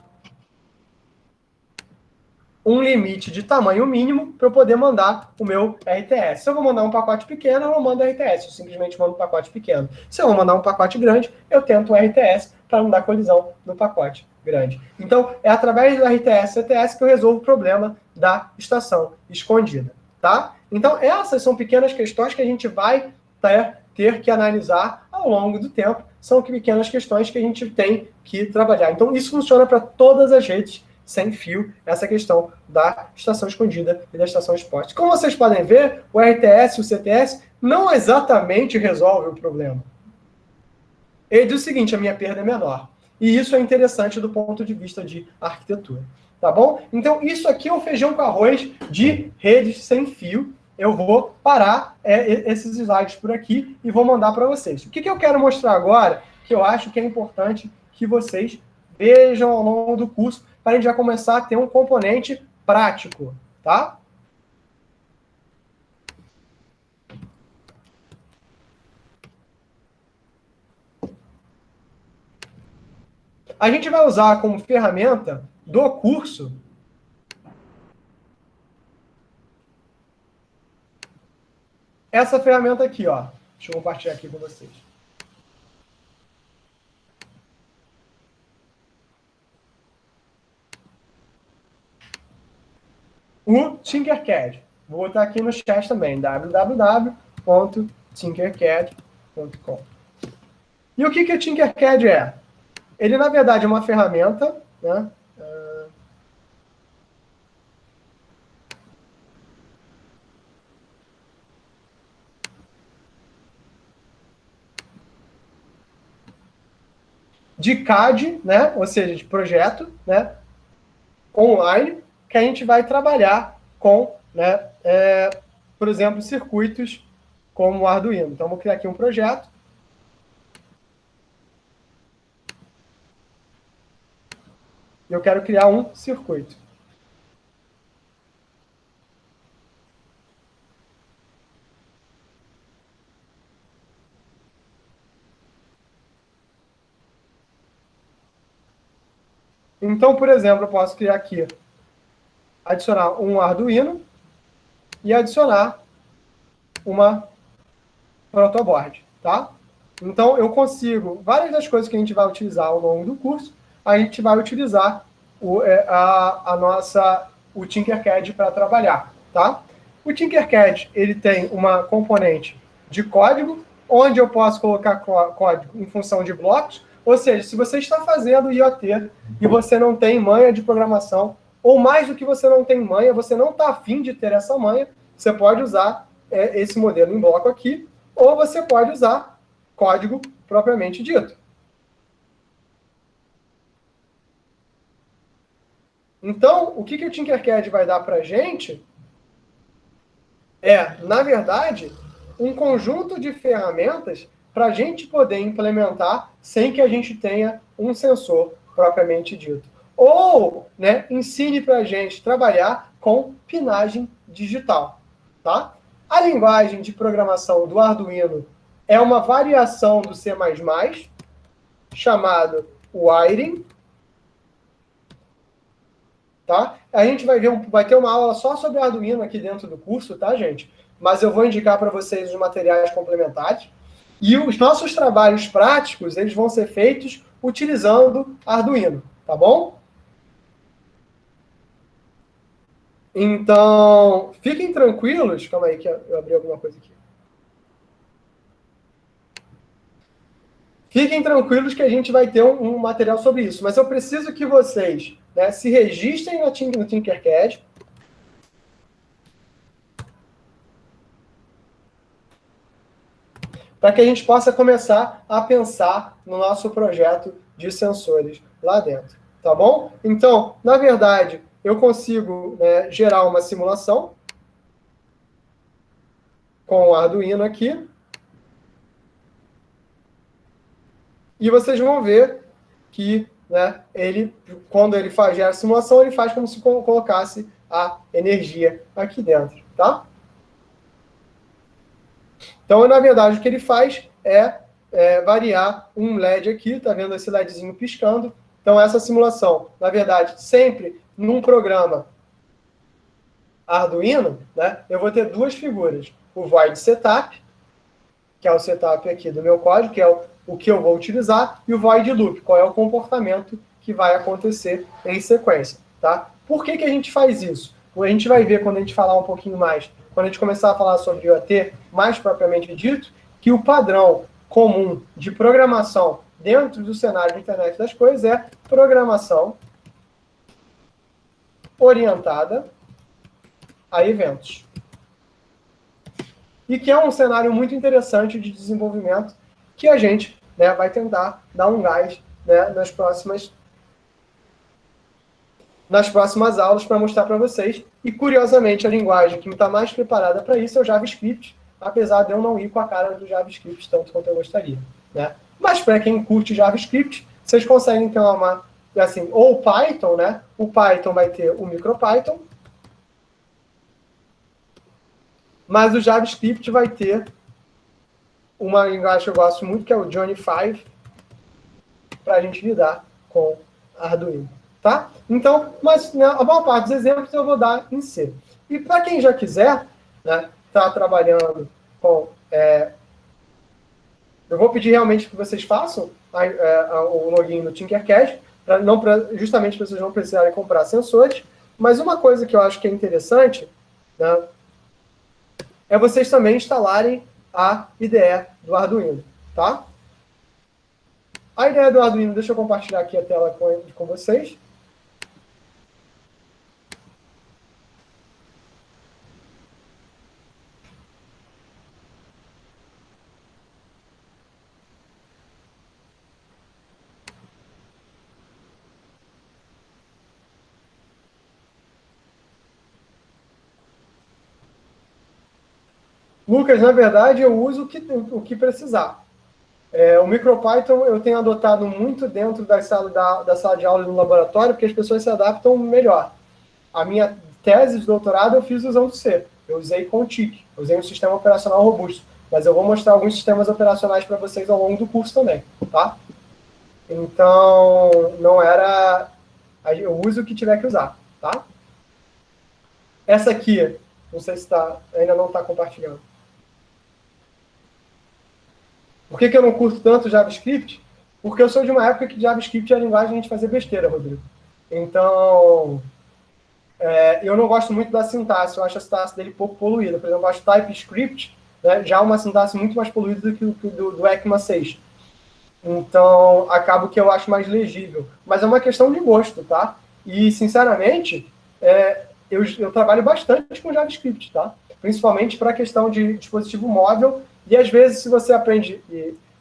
um limite de tamanho mínimo para eu poder mandar o meu RTS. Se eu vou mandar um pacote pequeno, eu não mando RTS, eu simplesmente mando um pacote pequeno. Se eu vou mandar um pacote grande, eu tento o RTS para não dar colisão no pacote grande. Então, é através do RTS CTS que eu resolvo o problema da estação escondida, tá? Então, essas são pequenas questões que a gente vai ter que analisar ao longo do tempo. São pequenas questões que a gente tem que trabalhar. Então, isso funciona para todas as redes sem fio, essa questão da estação escondida e da estação exposta. Como vocês podem ver, o RTS e o CTS não exatamente resolvem o problema. Ele diz o seguinte, a minha perda é menor. E isso é interessante do ponto de vista de arquitetura. Tá bom? Então, isso aqui é o feijão com arroz de redes sem fio. Eu vou parar esses slides por aqui e vou mandar para vocês. O que eu quero mostrar agora, que eu acho que é importante que vocês vejam ao longo do curso, para a gente já começar a ter um componente prático, tá? A gente vai usar como ferramenta do curso essa ferramenta aqui, ó. Deixa eu compartilhar aqui com vocês. O Tinkercad. Vou botar aqui no chat também, www.tinkercad.com. E o que o Tinkercad é? Ele, na verdade, é uma ferramenta, né? De CAD, né? Ou seja, de projeto, né? Online, que a gente vai trabalhar com, né? Por exemplo, circuitos como o Arduino. Então, vou criar aqui um projeto. Eu quero criar um circuito. Então, por exemplo, eu posso criar aqui, adicionar um Arduino e adicionar uma protoboard, tá? Então, eu consigo, várias das coisas que a gente vai utilizar ao longo do curso, a gente vai utilizar o Tinkercad para trabalhar, tá? O Tinkercad, ele tem uma componente de código, onde eu posso colocar código em função de blocos, ou seja, se você está fazendo IoT e você não tem manha de programação, ou mais do que você não tem manha, você não está afim de ter essa manha, você pode usar esse modelo em bloco aqui, ou você pode usar código propriamente dito. Então, o que o Tinkercad vai dar para a gente na verdade, um conjunto de ferramentas para a gente poder implementar sem que a gente tenha um sensor propriamente dito. Ou, né, ensine para a gente trabalhar com pinagem digital, tá? A linguagem de programação do Arduino é uma variação do C++, chamado Wiring, tá? A gente vai ter uma aula só sobre Arduino aqui dentro do curso, tá, gente? Mas eu vou indicar para vocês os materiais complementares. E os nossos trabalhos práticos, eles vão ser feitos utilizando Arduino, tá bom? Então, fiquem tranquilos. Calma aí que eu abri alguma coisa aqui. Fiquem tranquilos que a gente vai ter um material sobre isso. Mas eu preciso que vocês, né, se registrem no Tinkercad. Para que a gente possa começar a pensar no nosso projeto de sensores lá dentro. Tá bom? Então, na verdade, eu consigo, né, gerar uma simulação com o Arduino aqui. E vocês vão ver que, né, quando ele gera a simulação, ele faz como se colocasse a energia aqui dentro, tá? Então, na verdade, o que ele faz é variar um LED aqui, tá vendo esse LEDzinho piscando? Então, essa simulação, na verdade, sempre num programa Arduino, né, eu vou ter duas figuras. O void setup, que é o setup aqui do meu código, que é o que eu vou utilizar, e o void loop, qual é o comportamento que vai acontecer em sequência, tá? Por que a gente faz isso? A gente vai ver quando a gente falar um pouquinho mais, quando a gente começar a falar sobre IoT, mais propriamente dito, que o padrão comum de programação dentro do cenário da internet das coisas é programação orientada a eventos. E que é um cenário muito interessante de desenvolvimento que a gente, né, vai tentar dar um gás, né, nas próximas aulas para mostrar para vocês. E, curiosamente, a linguagem que está mais preparada para isso é o JavaScript, apesar de eu não ir com a cara do JavaScript tanto quanto eu gostaria, né? Mas, para quem curte JavaScript, vocês conseguem ter assim, ou o Python, né? O Python vai ter o MicroPython, mas o JavaScript vai ter uma linguagem que eu gosto muito, que é o Johnny 5, para a gente lidar com Arduino, tá? Então, mas, né, a maior parte dos exemplos eu vou dar em C. E para quem já quiser, né, tá trabalhando com... eu vou pedir realmente que vocês façam o login no Tinkercad, justamente para vocês não precisarem comprar sensores, mas uma coisa que eu acho que é interessante, né, é vocês também instalarem a IDE do Arduino, tá? A IDE do Arduino, deixa eu compartilhar aqui a tela com vocês. Lucas, na verdade, eu uso o que precisar. O MicroPython eu tenho adotado muito dentro da sala de aula e no laboratório, porque as pessoas se adaptam melhor. A minha tese de doutorado eu fiz usando C. Eu usei Contic, eu usei um sistema operacional robusto. Mas eu vou mostrar alguns sistemas operacionais para vocês ao longo do curso também, tá? Então, não era... Eu uso o que tiver que usar, tá? Essa aqui, não sei se ainda não está compartilhando. Por que eu não curto tanto JavaScript? Porque eu sou de uma época que JavaScript é a linguagem de a gente fazer besteira, Rodrigo. Então, eu não gosto muito da sintaxe. Eu acho a sintaxe dele pouco poluída. Por exemplo, eu acho TypeScript, né, já uma sintaxe muito mais poluída do que do ECMA 6. Então, acabo que eu acho mais legível. Mas é uma questão de gosto, tá? E, sinceramente, eu trabalho bastante com JavaScript, tá? Principalmente para a questão de dispositivo móvel. E, às vezes, se você aprende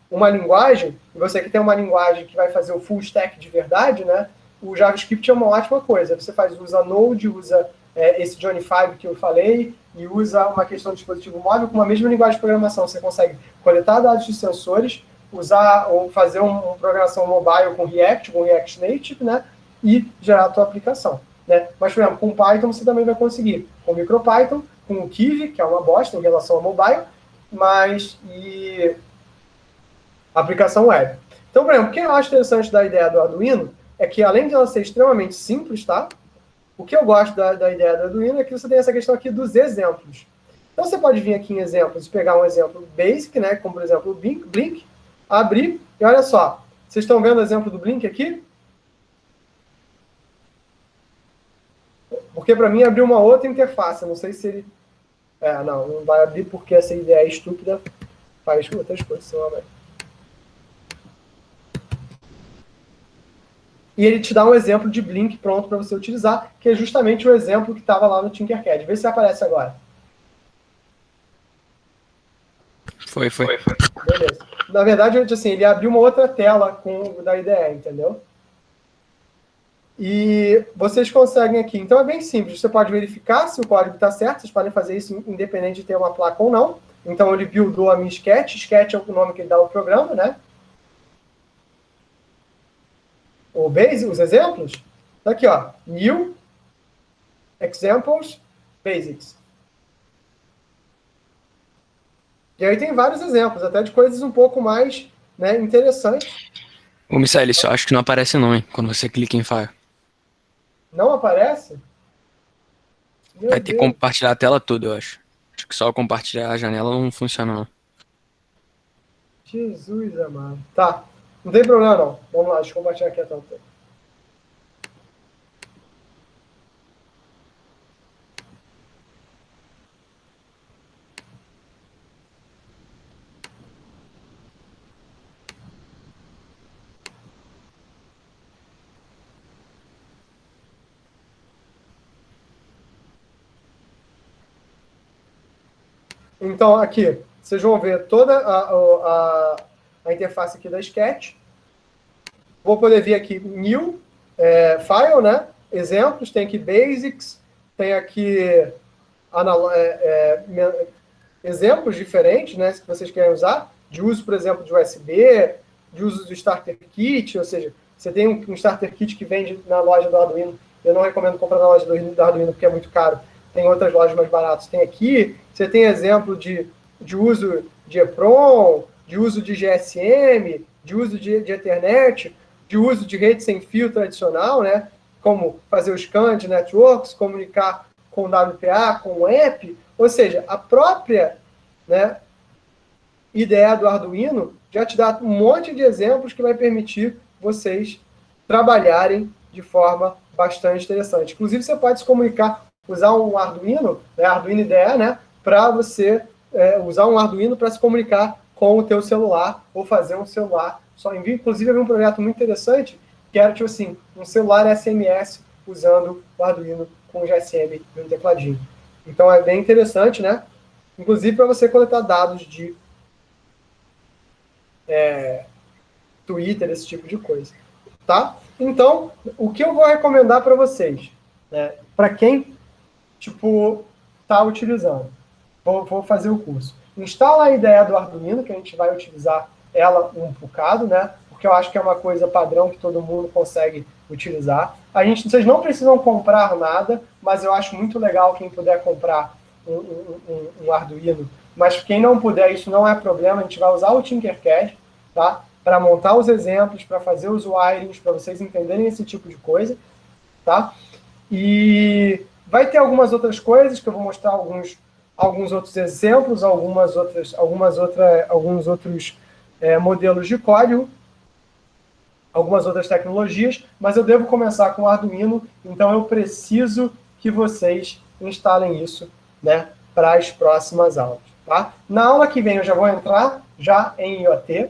uma linguagem, e você que tem uma linguagem que vai fazer o full stack de verdade, né? O JavaScript é uma ótima coisa. Você usa Node, usa esse Johnny 5 que eu falei, e usa uma questão de dispositivo móvel com uma mesma linguagem de programação. Você consegue coletar dados de sensores, usar ou fazer uma programação mobile com React Native, né? E gerar a tua aplicação, né? Mas, por exemplo, com Python você também vai conseguir. Com MicroPython, com o Kiwi, que é uma bosta em relação ao mobile, e aplicação web. Então, por exemplo, o que eu acho interessante da ideia do Arduino é que, além de ela ser extremamente simples, tá? O que eu gosto da ideia do Arduino é que você tem essa questão aqui dos exemplos. Então, você pode vir aqui em exemplos e pegar um exemplo basic, né? Como, por exemplo, o Blink, abrir, e olha só. Vocês estão vendo o exemplo do Blink aqui? Porque, para mim, abriu uma outra interface. Não sei se ele... não vai abrir porque essa ideia é estúpida. Faz outras coisas, senão vai... E ele te dá um exemplo de Blink pronto para você utilizar, que é justamente o exemplo que estava lá no Tinkercad. Vê se aparece agora. Foi. Beleza. Na verdade, assim, ele abriu uma outra tela da IDE, entendeu? E vocês conseguem aqui. Então é bem simples. Você pode verificar se o código está certo. Vocês podem fazer isso independente de ter uma placa ou não. Então ele buildou a minha Sketch. Sketch é o nome que ele dá ao programa, né? o base, os exemplos, tá aqui, ó, New Examples Basics. E aí tem vários exemplos, até de coisas um pouco mais, né, interessantes. Ô, Misael, isso eu acho que não aparece não, hein? Quando você clica em File. Não aparece? Meu Vai ter que Deus. compartilhar a tela toda, eu acho. Acho que só compartilhar a janela não funciona, não. Jesus amado. Tá, não tem problema não. Vamos lá, deixa eu compartilhar aqui a tela toda. Então, aqui, vocês vão ver toda a interface aqui da Sketch. Vou poder vir aqui, New File, né? Exemplos, tem aqui Basics, tem aqui exemplos diferentes, né? Se vocês querem usar, de uso, por exemplo, de USB, de uso do Starter Kit, ou seja, você tem um Starter Kit que vende na loja do Arduino. Eu não recomendo comprar na loja do Arduino porque é muito caro. Tem outras lojas mais baratas. Tem aqui, você tem exemplo de uso de EEPROM, de uso de GSM, de uso de Ethernet, de uso de rede sem fio tradicional, né? Como fazer o scan de networks, comunicar com o WPA, com o app. Ou seja, a própria, né, ideia do Arduino já te dá um monte de exemplos que vai permitir vocês trabalharem de forma bastante interessante. Inclusive, você pode se comunicar, usar um Arduino, né, Arduino IDE, né, para você usar um Arduino para se comunicar com o teu celular ou fazer um celular só envio. Inclusive, eu vi um projeto muito interessante que era, tipo assim, um celular SMS usando o Arduino com o GSM e um tecladinho. Então, é bem interessante, né? Inclusive, para você coletar dados de Twitter, esse tipo de coisa, tá? Então, o que eu vou recomendar para vocês, né, para quem, tipo, está utilizando, vou fazer o curso. Instala a ideia do Arduino, que a gente vai utilizar ela um bocado, né, porque eu acho que é uma coisa padrão que todo mundo consegue utilizar. Vocês não precisam comprar nada, mas eu acho muito legal quem puder comprar um Arduino, mas quem não puder, isso não é problema, a gente vai usar o Tinkercad, tá? Para montar os exemplos, para fazer os wirings, para vocês entenderem esse tipo de coisa, tá? E vai ter algumas outras coisas que eu vou mostrar alguns outros exemplos, alguns outros modelos de código, algumas outras tecnologias, mas eu devo começar com o Arduino, então eu preciso que vocês instalem isso, né, para as próximas aulas, tá? Na aula que vem eu já vou entrar já em IoT,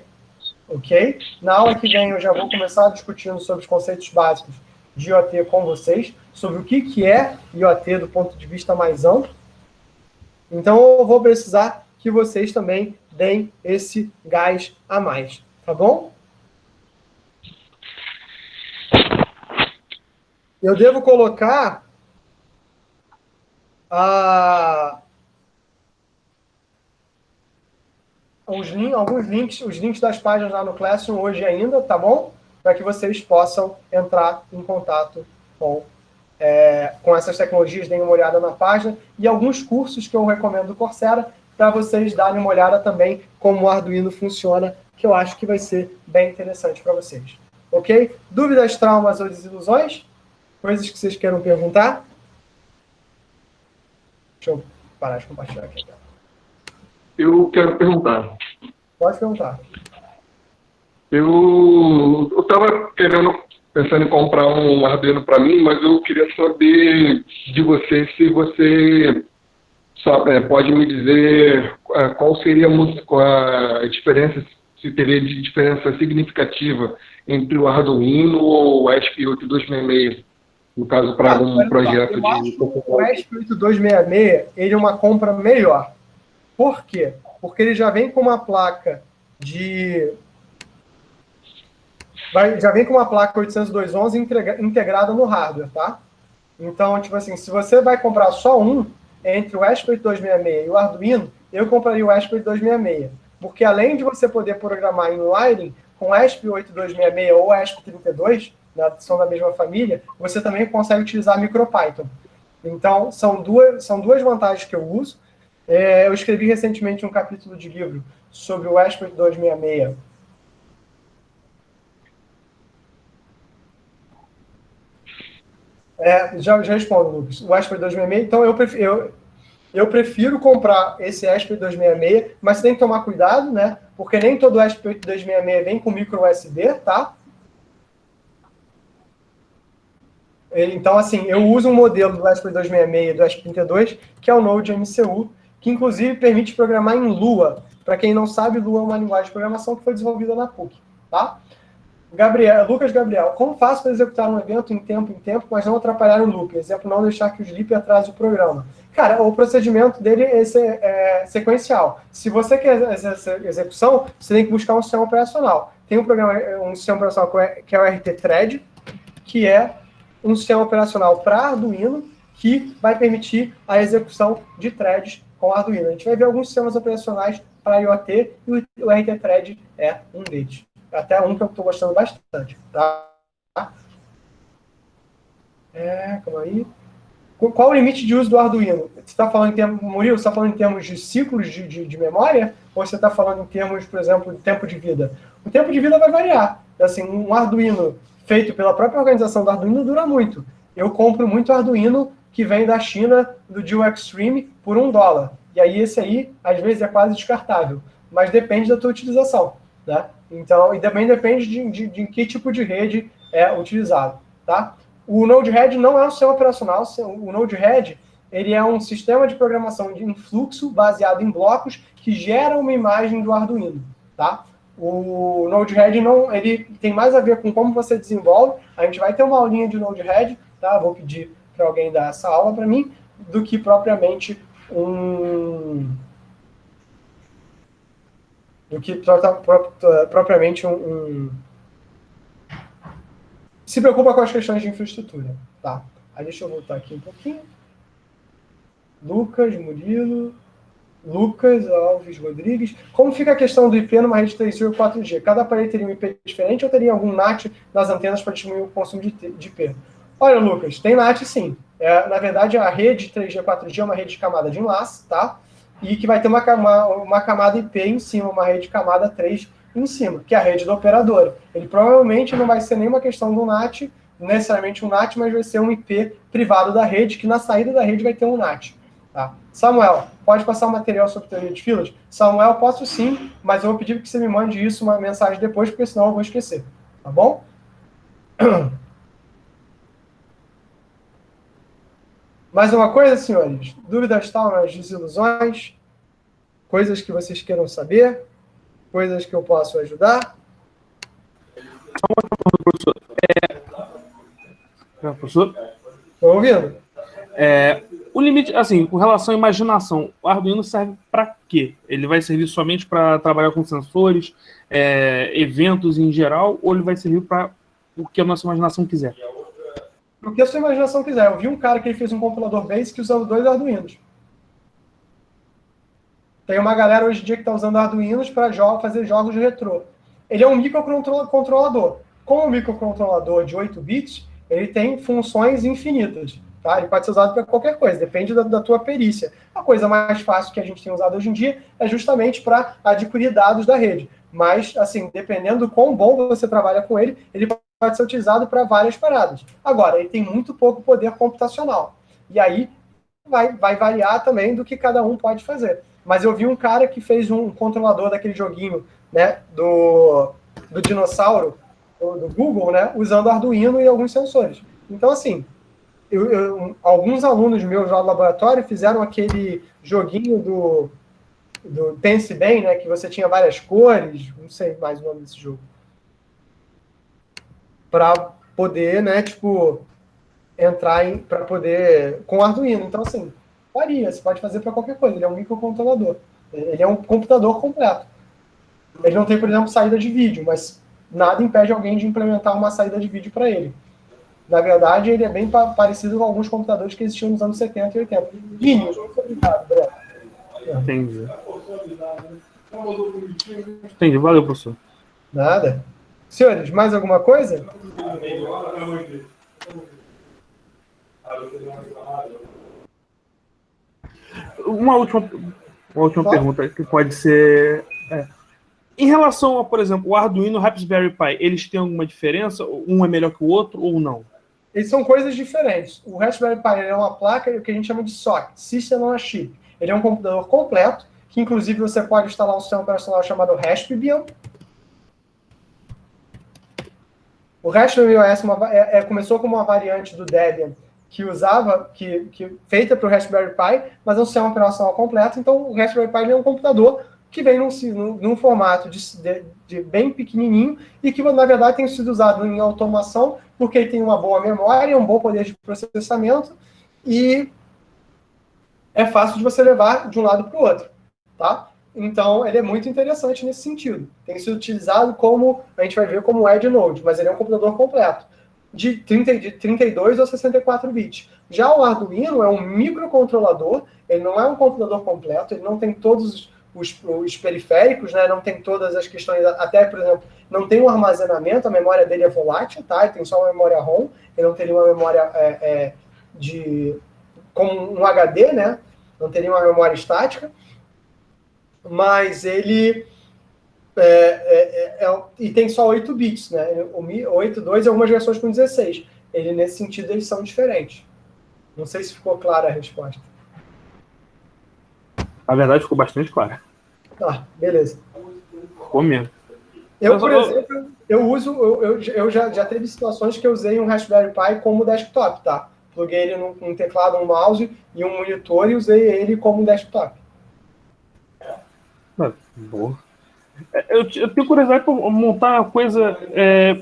ok? Na aula que vem eu já vou começar discutindo sobre os conceitos básicos de IoT com vocês, sobre o que é IoT do ponto de vista mais amplo. Então eu vou precisar que vocês também deem esse gás a mais, tá bom? Eu devo colocar alguns links, os links das páginas lá no Classroom hoje ainda, tá bom? Para que vocês possam entrar em contato com essas tecnologias, deem uma olhada na página, e alguns cursos que eu recomendo do Coursera, para vocês darem uma olhada também como o Arduino funciona, que eu acho que vai ser bem interessante para vocês. Ok? Dúvidas, traumas ou desilusões? Coisas que vocês queiram perguntar? Deixa eu parar de compartilhar aqui. Eu quero perguntar. Pode perguntar. Eu estava pensando em comprar um Arduino para mim, mas eu queria saber de você se você pode me dizer qual seria a diferença, se teria diferença significativa entre o Arduino ou o ESP8266, no caso, para algum projeto de... O ESP8266, ele é uma compra melhor. Por quê? Porque ele já vem com uma placa já vem com uma placa 802.11 integrada no hardware, tá? Então, tipo assim, se você vai comprar só um, entre o ESP8266 e o Arduino, eu compraria o ESP8266. Porque além de você poder programar em wiring com ESP8266 ou ESP32, são da mesma família, você também consegue utilizar MicroPython. Então, são duas vantagens que eu uso. Eu escrevi recentemente um capítulo de livro sobre o ASP 266. Já respondo, Lucas. O ASP 266, então eu prefiro comprar esse ASP 266, mas você tem que tomar cuidado, né? Porque nem todo ASP 266 vem com micro USB, tá? Então, assim, eu uso um modelo do ASP 266 e do ASP 32, que é o Node MCU, que inclusive permite programar em Lua. Para quem não sabe, Lua é uma linguagem de programação que foi desenvolvida na PUC, tá? Lucas Gabriel, como faço para executar um evento em tempo, mas não atrapalhar o loop? Exemplo, não deixar que o sleep atrase o programa. Cara, o procedimento dele é sequencial. Se você quer essa execução, você tem que buscar um sistema operacional. Tem um sistema operacional que é o RT-Thread, que é um sistema operacional para Arduino, que vai permitir a execução de threads com Arduino. A gente vai ver alguns sistemas operacionais para IoT, e o RT-Thread é um deles. Até um que eu estou gostando bastante. Tá? Calma aí. Qual o limite de uso do Arduino? Você está falando em termos, Murilo, você está falando em termos de ciclos de memória? Ou você está falando em termos, por exemplo, de tempo de vida? O tempo de vida vai variar. Assim, um Arduino feito pela própria organização do Arduino dura muito. Eu compro muito Arduino que vem da China, do Dual Extreme, por $1. E aí esse aí, às vezes, é quase descartável. Mas depende da tua utilização, né? Então, e também depende de que tipo de rede é utilizado, tá? O Node-RED não é um sistema operacional. O Node-RED, ele é um sistema de programação em fluxo baseado em blocos que geram uma imagem do Arduino, tá? O Node-RED ele tem mais a ver com como você desenvolve. A gente vai ter uma aulinha de Node-RED, tá? Vou pedir para alguém dar essa aula para mim, do que propriamente se preocupa com as questões de infraestrutura, tá? Aí deixa eu voltar aqui um pouquinho. Murilo, Lucas Alves Rodrigues. Como fica a questão do IP numa rede 3G ou 4G? Cada aparelho teria um IP diferente ou teria algum NAT nas antenas para diminuir o consumo de IP? Olha, Lucas, tem NAT sim. Na verdade, a rede 3G 4G é uma rede de camada de enlace, tá? E que vai ter uma camada IP em cima, uma rede de camada 3 em cima, que é a rede do operador. Ele provavelmente não vai ser nenhuma questão do NAT, necessariamente um NAT, mas vai ser um IP privado da rede, que na saída da rede vai ter um NAT. Tá? Samuel, pode passar o material sobre teoria de filas? Samuel, posso sim, mas eu vou pedir que você me mande isso, uma mensagem depois, porque senão eu vou esquecer. Tá bom? Mais uma coisa, senhores? Dúvidas tal nas desilusões? Coisas que vocês queiram saber? Coisas que eu posso ajudar? Professor? Estou ouvindo? O limite, assim, com relação à imaginação, o Arduino serve para quê? Ele vai servir somente para trabalhar com sensores, eventos em geral, ou ele vai servir para o que a nossa imaginação quiser? O que a sua imaginação quiser. Eu vi um cara que ele fez um compilador Basic usando 2 Arduinos. Tem uma galera hoje em dia que está usando Arduinos para fazer jogos de retrô. Ele é um microcontrolador. Como um microcontrolador de 8 bits, ele tem funções infinitas. Tá? Ele pode ser usado para qualquer coisa, depende da tua perícia. A coisa mais fácil que a gente tem usado hoje em dia é justamente para adquirir dados da rede. Mas, assim, dependendo do quão bom você trabalha com ele, ele pode ser utilizado para várias paradas. Agora, ele tem muito pouco poder computacional. E aí vai variar também do que cada um pode fazer. Mas eu vi um cara que fez um controlador daquele joguinho, né, do dinossauro, do Google, né, usando Arduino e alguns sensores. Então, assim, alguns alunos meus lá do laboratório fizeram aquele joguinho do Pense Bem, né, que você tinha várias cores, não sei mais o nome desse jogo, para poder, né, tipo, entrar para poder com Arduino. Então, assim, varia, você pode fazer para qualquer coisa. Ele é um microcontrolador. Ele é um computador completo. Ele não tem, por exemplo, saída de vídeo, mas nada impede alguém de implementar uma saída de vídeo para ele. Na verdade, ele é bem parecido com alguns computadores que existiam nos anos 70 e 80. Linus, muito obrigado, Breno. Entendi. Entendi, valeu, professor. Nada. Senhores, mais alguma coisa? Uma última pergunta que pode ser... Em relação a, por exemplo, o Arduino e o Raspberry Pi, eles têm alguma diferença? Um é melhor que o outro ou não? Eles são coisas diferentes. O Raspberry Pi é uma placa que a gente chama de SoC, System on a Chip. Ele é um computador completo, que inclusive você pode instalar um sistema operacional chamado Raspbian. O Raspberry OS começou como uma variante do Debian, feita para o Raspberry Pi, mas é um sistema operacional completo, então o Raspberry Pi é um computador que vem num formato de bem pequenininho e que, na verdade, tem sido usado em automação porque ele tem uma boa memória, um bom poder de processamento e é fácil de você levar de um lado para o outro, tá? Então, ele é muito interessante nesse sentido. Tem sido utilizado como, a gente vai ver, como Edge Node, mas ele é um computador completo, de 32 ou 64 bits. Já o Arduino é um microcontrolador, ele não é um computador completo, ele não tem todos os periféricos, né? Não tem todas as questões, até, por exemplo, não tem um armazenamento, a memória dele é volátil, tá? Ele tem só uma memória ROM, ele não teria uma memória como um HD, né? Não teria uma memória estática, mas ele e tem só 8 bits, né? O 8.2 e algumas versões com 16. Ele, nesse sentido, eles são diferentes. Não sei se ficou clara a resposta. Na verdade, ficou bastante clara. Tá, beleza. Ficou mesmo. Eu, por exemplo, eu já teve situações que eu usei um Raspberry Pi como desktop, tá? Pluguei ele num teclado, um mouse e um monitor e usei ele como desktop. Boa. Eu tenho curiosidade para montar uma coisa,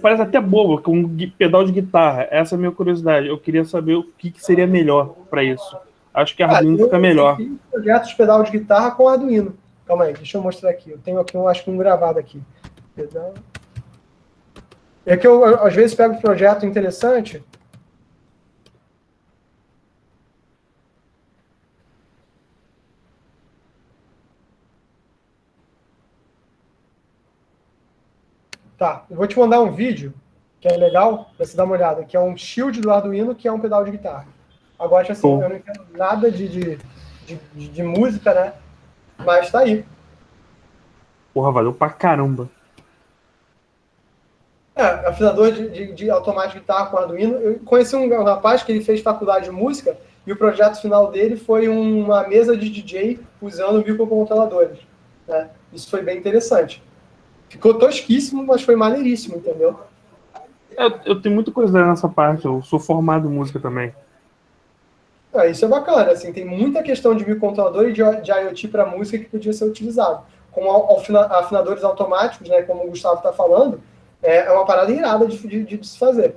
parece até boba, com um pedal de guitarra. Essa é a minha curiosidade. Eu queria saber o que seria melhor para isso. Acho que a Arduino fica melhor. Eu projeto de pedal de guitarra com Arduino. Calma aí, deixa eu mostrar aqui. Eu tenho aqui, acho que um gravado aqui. É que eu, às vezes, pego um projeto interessante. Tá, eu vou te mandar um vídeo que é legal, pra você dar uma olhada, que é um shield do Arduino, que é um pedal de guitarra. Agora, assim, eu não entendo nada de música, né? Mas tá aí. Porra, valeu pra caramba. Afinador de automático de guitarra com Arduino. Eu conheci um rapaz que ele fez faculdade de música e o projeto final dele foi uma mesa de DJ usando microcontroladores, né? Isso foi bem interessante. Ficou tosquíssimo, mas foi maneiríssimo, entendeu? Eu tenho muita curiosidade nessa parte. Eu sou formado em música também. Isso é bacana. Assim, tem muita questão de microcontrolador e de IoT para música que podia ser utilizado. Como afinadores automáticos, né, como o Gustavo está falando, é uma parada irada de se fazer.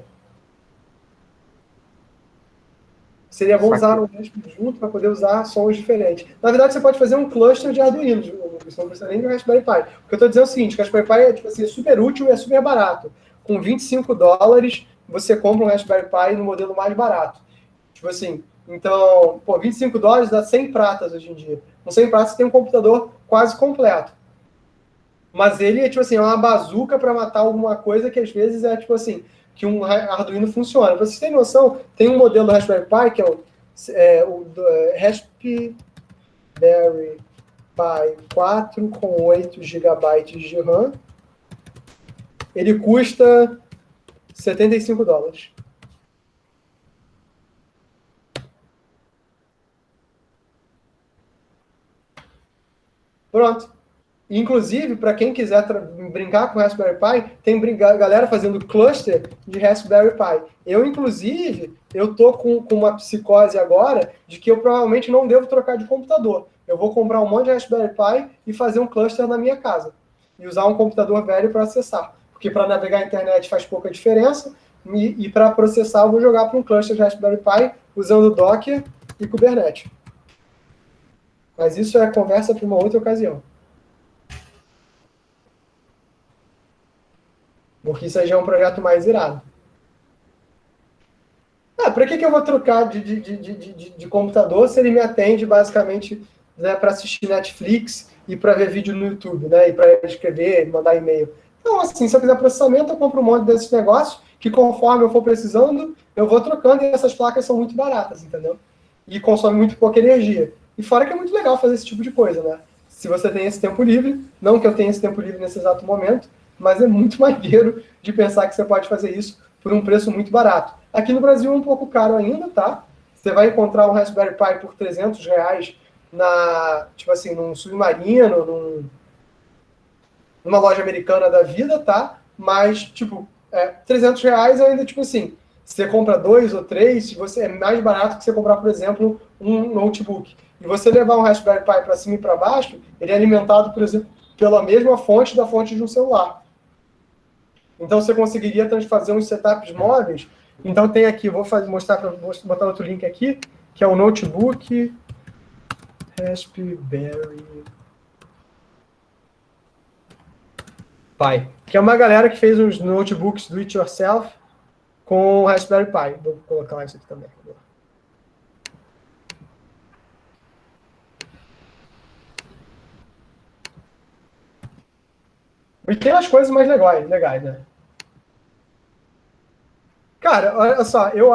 Seria bom usar um Raspberry junto para poder usar sons diferentes. Na verdade, você pode fazer um cluster de Arduino, você não precisa nem do Raspberry Pi. O que eu estou dizendo é o seguinte, o Raspberry Pi é, tipo assim, super útil e é super barato. Com $25, você compra um Raspberry Pi no modelo mais barato. Tipo assim, então, $25 dá 100 pratas hoje em dia. Com 100 pratas você tem um computador quase completo. Mas ele é, tipo assim, é uma bazuca para matar alguma coisa que às vezes é, tipo assim, que um Arduino funciona. Pra vocês terem noção, tem um modelo do Raspberry Pi, que é o Raspberry Pi 4 com 8 GB de RAM. Ele custa $75. Pronto. Inclusive, para quem quiser brincar com Raspberry Pi, tem galera fazendo cluster de Raspberry Pi. Eu, inclusive, tô com uma psicose agora de que eu provavelmente não devo trocar de computador. Eu vou comprar um monte de Raspberry Pi e fazer um cluster na minha casa. E usar um computador velho para acessar. Porque para navegar a internet faz pouca diferença. E para processar, eu vou jogar para um cluster de Raspberry Pi usando Docker e Kubernetes. Mas isso é conversa para uma outra ocasião. Porque isso aí já é um projeto mais irado. Para que eu vou trocar de computador se ele me atende basicamente, né, para assistir Netflix e para ver vídeo no YouTube, né, e para escrever, mandar e-mail? Então, assim, se eu quiser processamento, eu compro um monte desses negócios, que conforme eu for precisando, eu vou trocando, e essas placas são muito baratas, entendeu? E consomem muito pouca energia. E fora que é muito legal fazer esse tipo de coisa, né? Se você tem esse tempo livre, não que eu tenha esse tempo livre nesse exato momento, mas é muito maneiro de pensar que você pode fazer isso por um preço muito barato. Aqui no Brasil é um pouco caro ainda, tá? Você vai encontrar um Raspberry Pi por R$ 300 tipo assim, num Submarino, numa loja americana da vida, tá? Mas, tipo, R$ 300 ainda, tipo assim, se você compra 2 ou 3, você é mais barato que você comprar, por exemplo, um notebook. E você levar um Raspberry Pi para cima e para baixo, ele é alimentado, por exemplo, pela mesma fonte da fonte de um celular. Então você conseguiria fazer uns setups móveis. Então tem aqui, vou botar outro link aqui, que é o notebook Raspberry Pi, que é uma galera que fez uns notebooks do it yourself com Raspberry Pi. Vou colocar isso aqui também. E tem as coisas mais legais, né? Cara, olha só, eu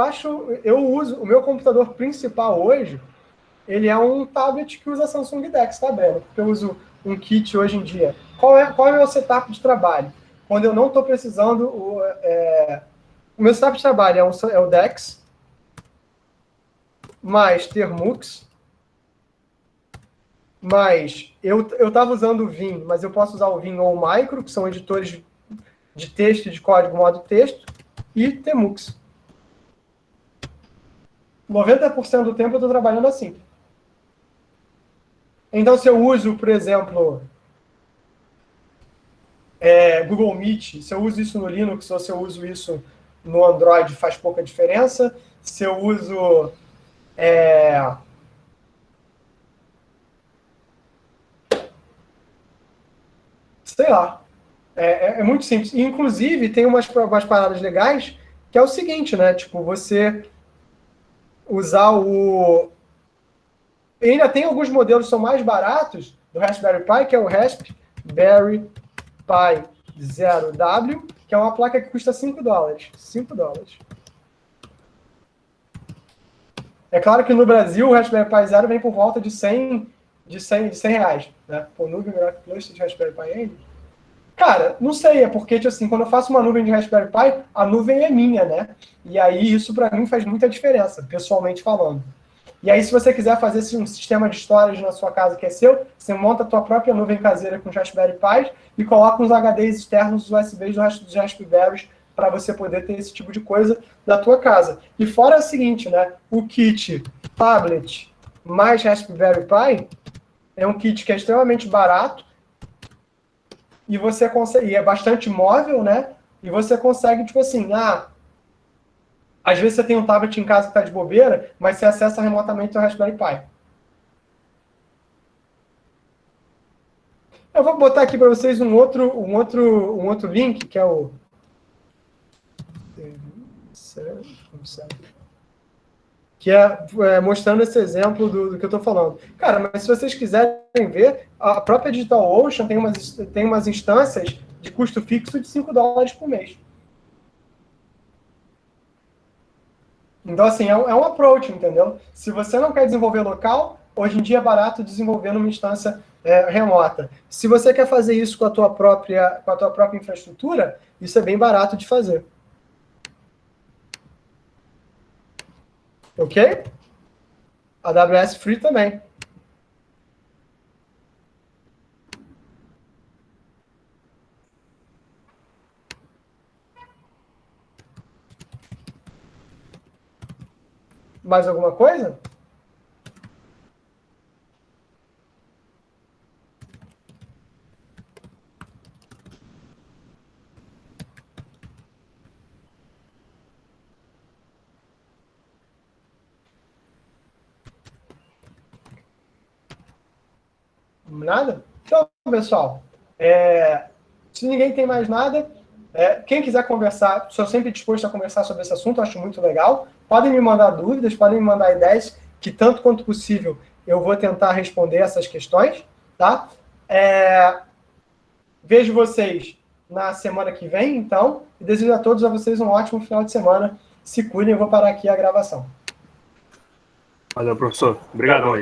uso, o meu computador principal hoje, ele é um tablet que usa Samsung DeX, tá, Breno? Porque eu uso um kit hoje em dia. Qual é o meu setup de trabalho? Quando eu não estou precisando, o meu setup de trabalho é o DeX, mais Termux, mas eu estava usando o Vim, mas eu posso usar o Vim ou o Micro, que são editores de texto, de código, modo texto, e Temux. 90% do tempo eu estou trabalhando assim. Então, se eu uso, por exemplo, Google Meet, se eu uso isso no Linux ou se eu uso isso no Android, faz pouca diferença. Se eu uso... sei lá. É muito simples. E, inclusive, tem umas paradas legais, que é o seguinte, né? Tipo, você usar e ainda tem alguns modelos que são mais baratos do Raspberry Pi, que é o Raspberry Pi 0W, que é uma placa que custa $5. $5. É claro que no Brasil o Raspberry Pi Zero vem por volta de 100 reais, né? Pô, nuvem melhor que cluster de Raspberry Pi ainda. Cara, não sei, é porque, tipo assim, quando eu faço uma nuvem de Raspberry Pi, a nuvem é minha, né? E aí isso para mim faz muita diferença, pessoalmente falando. E aí, se você quiser fazer um sistema de storage na sua casa que é seu, você monta a tua própria nuvem caseira com Raspberry Pi e coloca uns HDs externos, os USBs dos Raspberries, para você poder ter esse tipo de coisa na tua casa. E fora o seguinte, né? O kit tablet mais Raspberry Pi é um kit que é extremamente barato e você consegue, e é bastante móvel, né? E você consegue, tipo assim, às vezes você tem um tablet em casa que está de bobeira, mas você acessa remotamente o Raspberry Pi. Eu vou botar aqui para vocês um outro link, que é o... que é mostrando esse exemplo do que eu estou falando. Cara, mas se vocês quiserem ver, a própria DigitalOcean tem umas instâncias de custo fixo de $5 por mês. Então, assim, é um approach, entendeu? Se você não quer desenvolver local, hoje em dia é barato desenvolver numa instância remota. Se você quer fazer isso com a tua própria infraestrutura, isso é bem barato de fazer. Ok? AWS Free também. Mais alguma coisa? Nada? Então, pessoal, se ninguém tem mais nada, quem quiser conversar, sou sempre disposto a conversar sobre esse assunto, acho muito legal. Podem me mandar dúvidas, podem me mandar ideias, que tanto quanto possível eu vou tentar responder essas questões, tá? Vejo vocês na semana que vem, então, e desejo a todos vocês um ótimo final de semana. Se cuidem, eu vou parar aqui a gravação. Valeu, professor. Obrigado aí.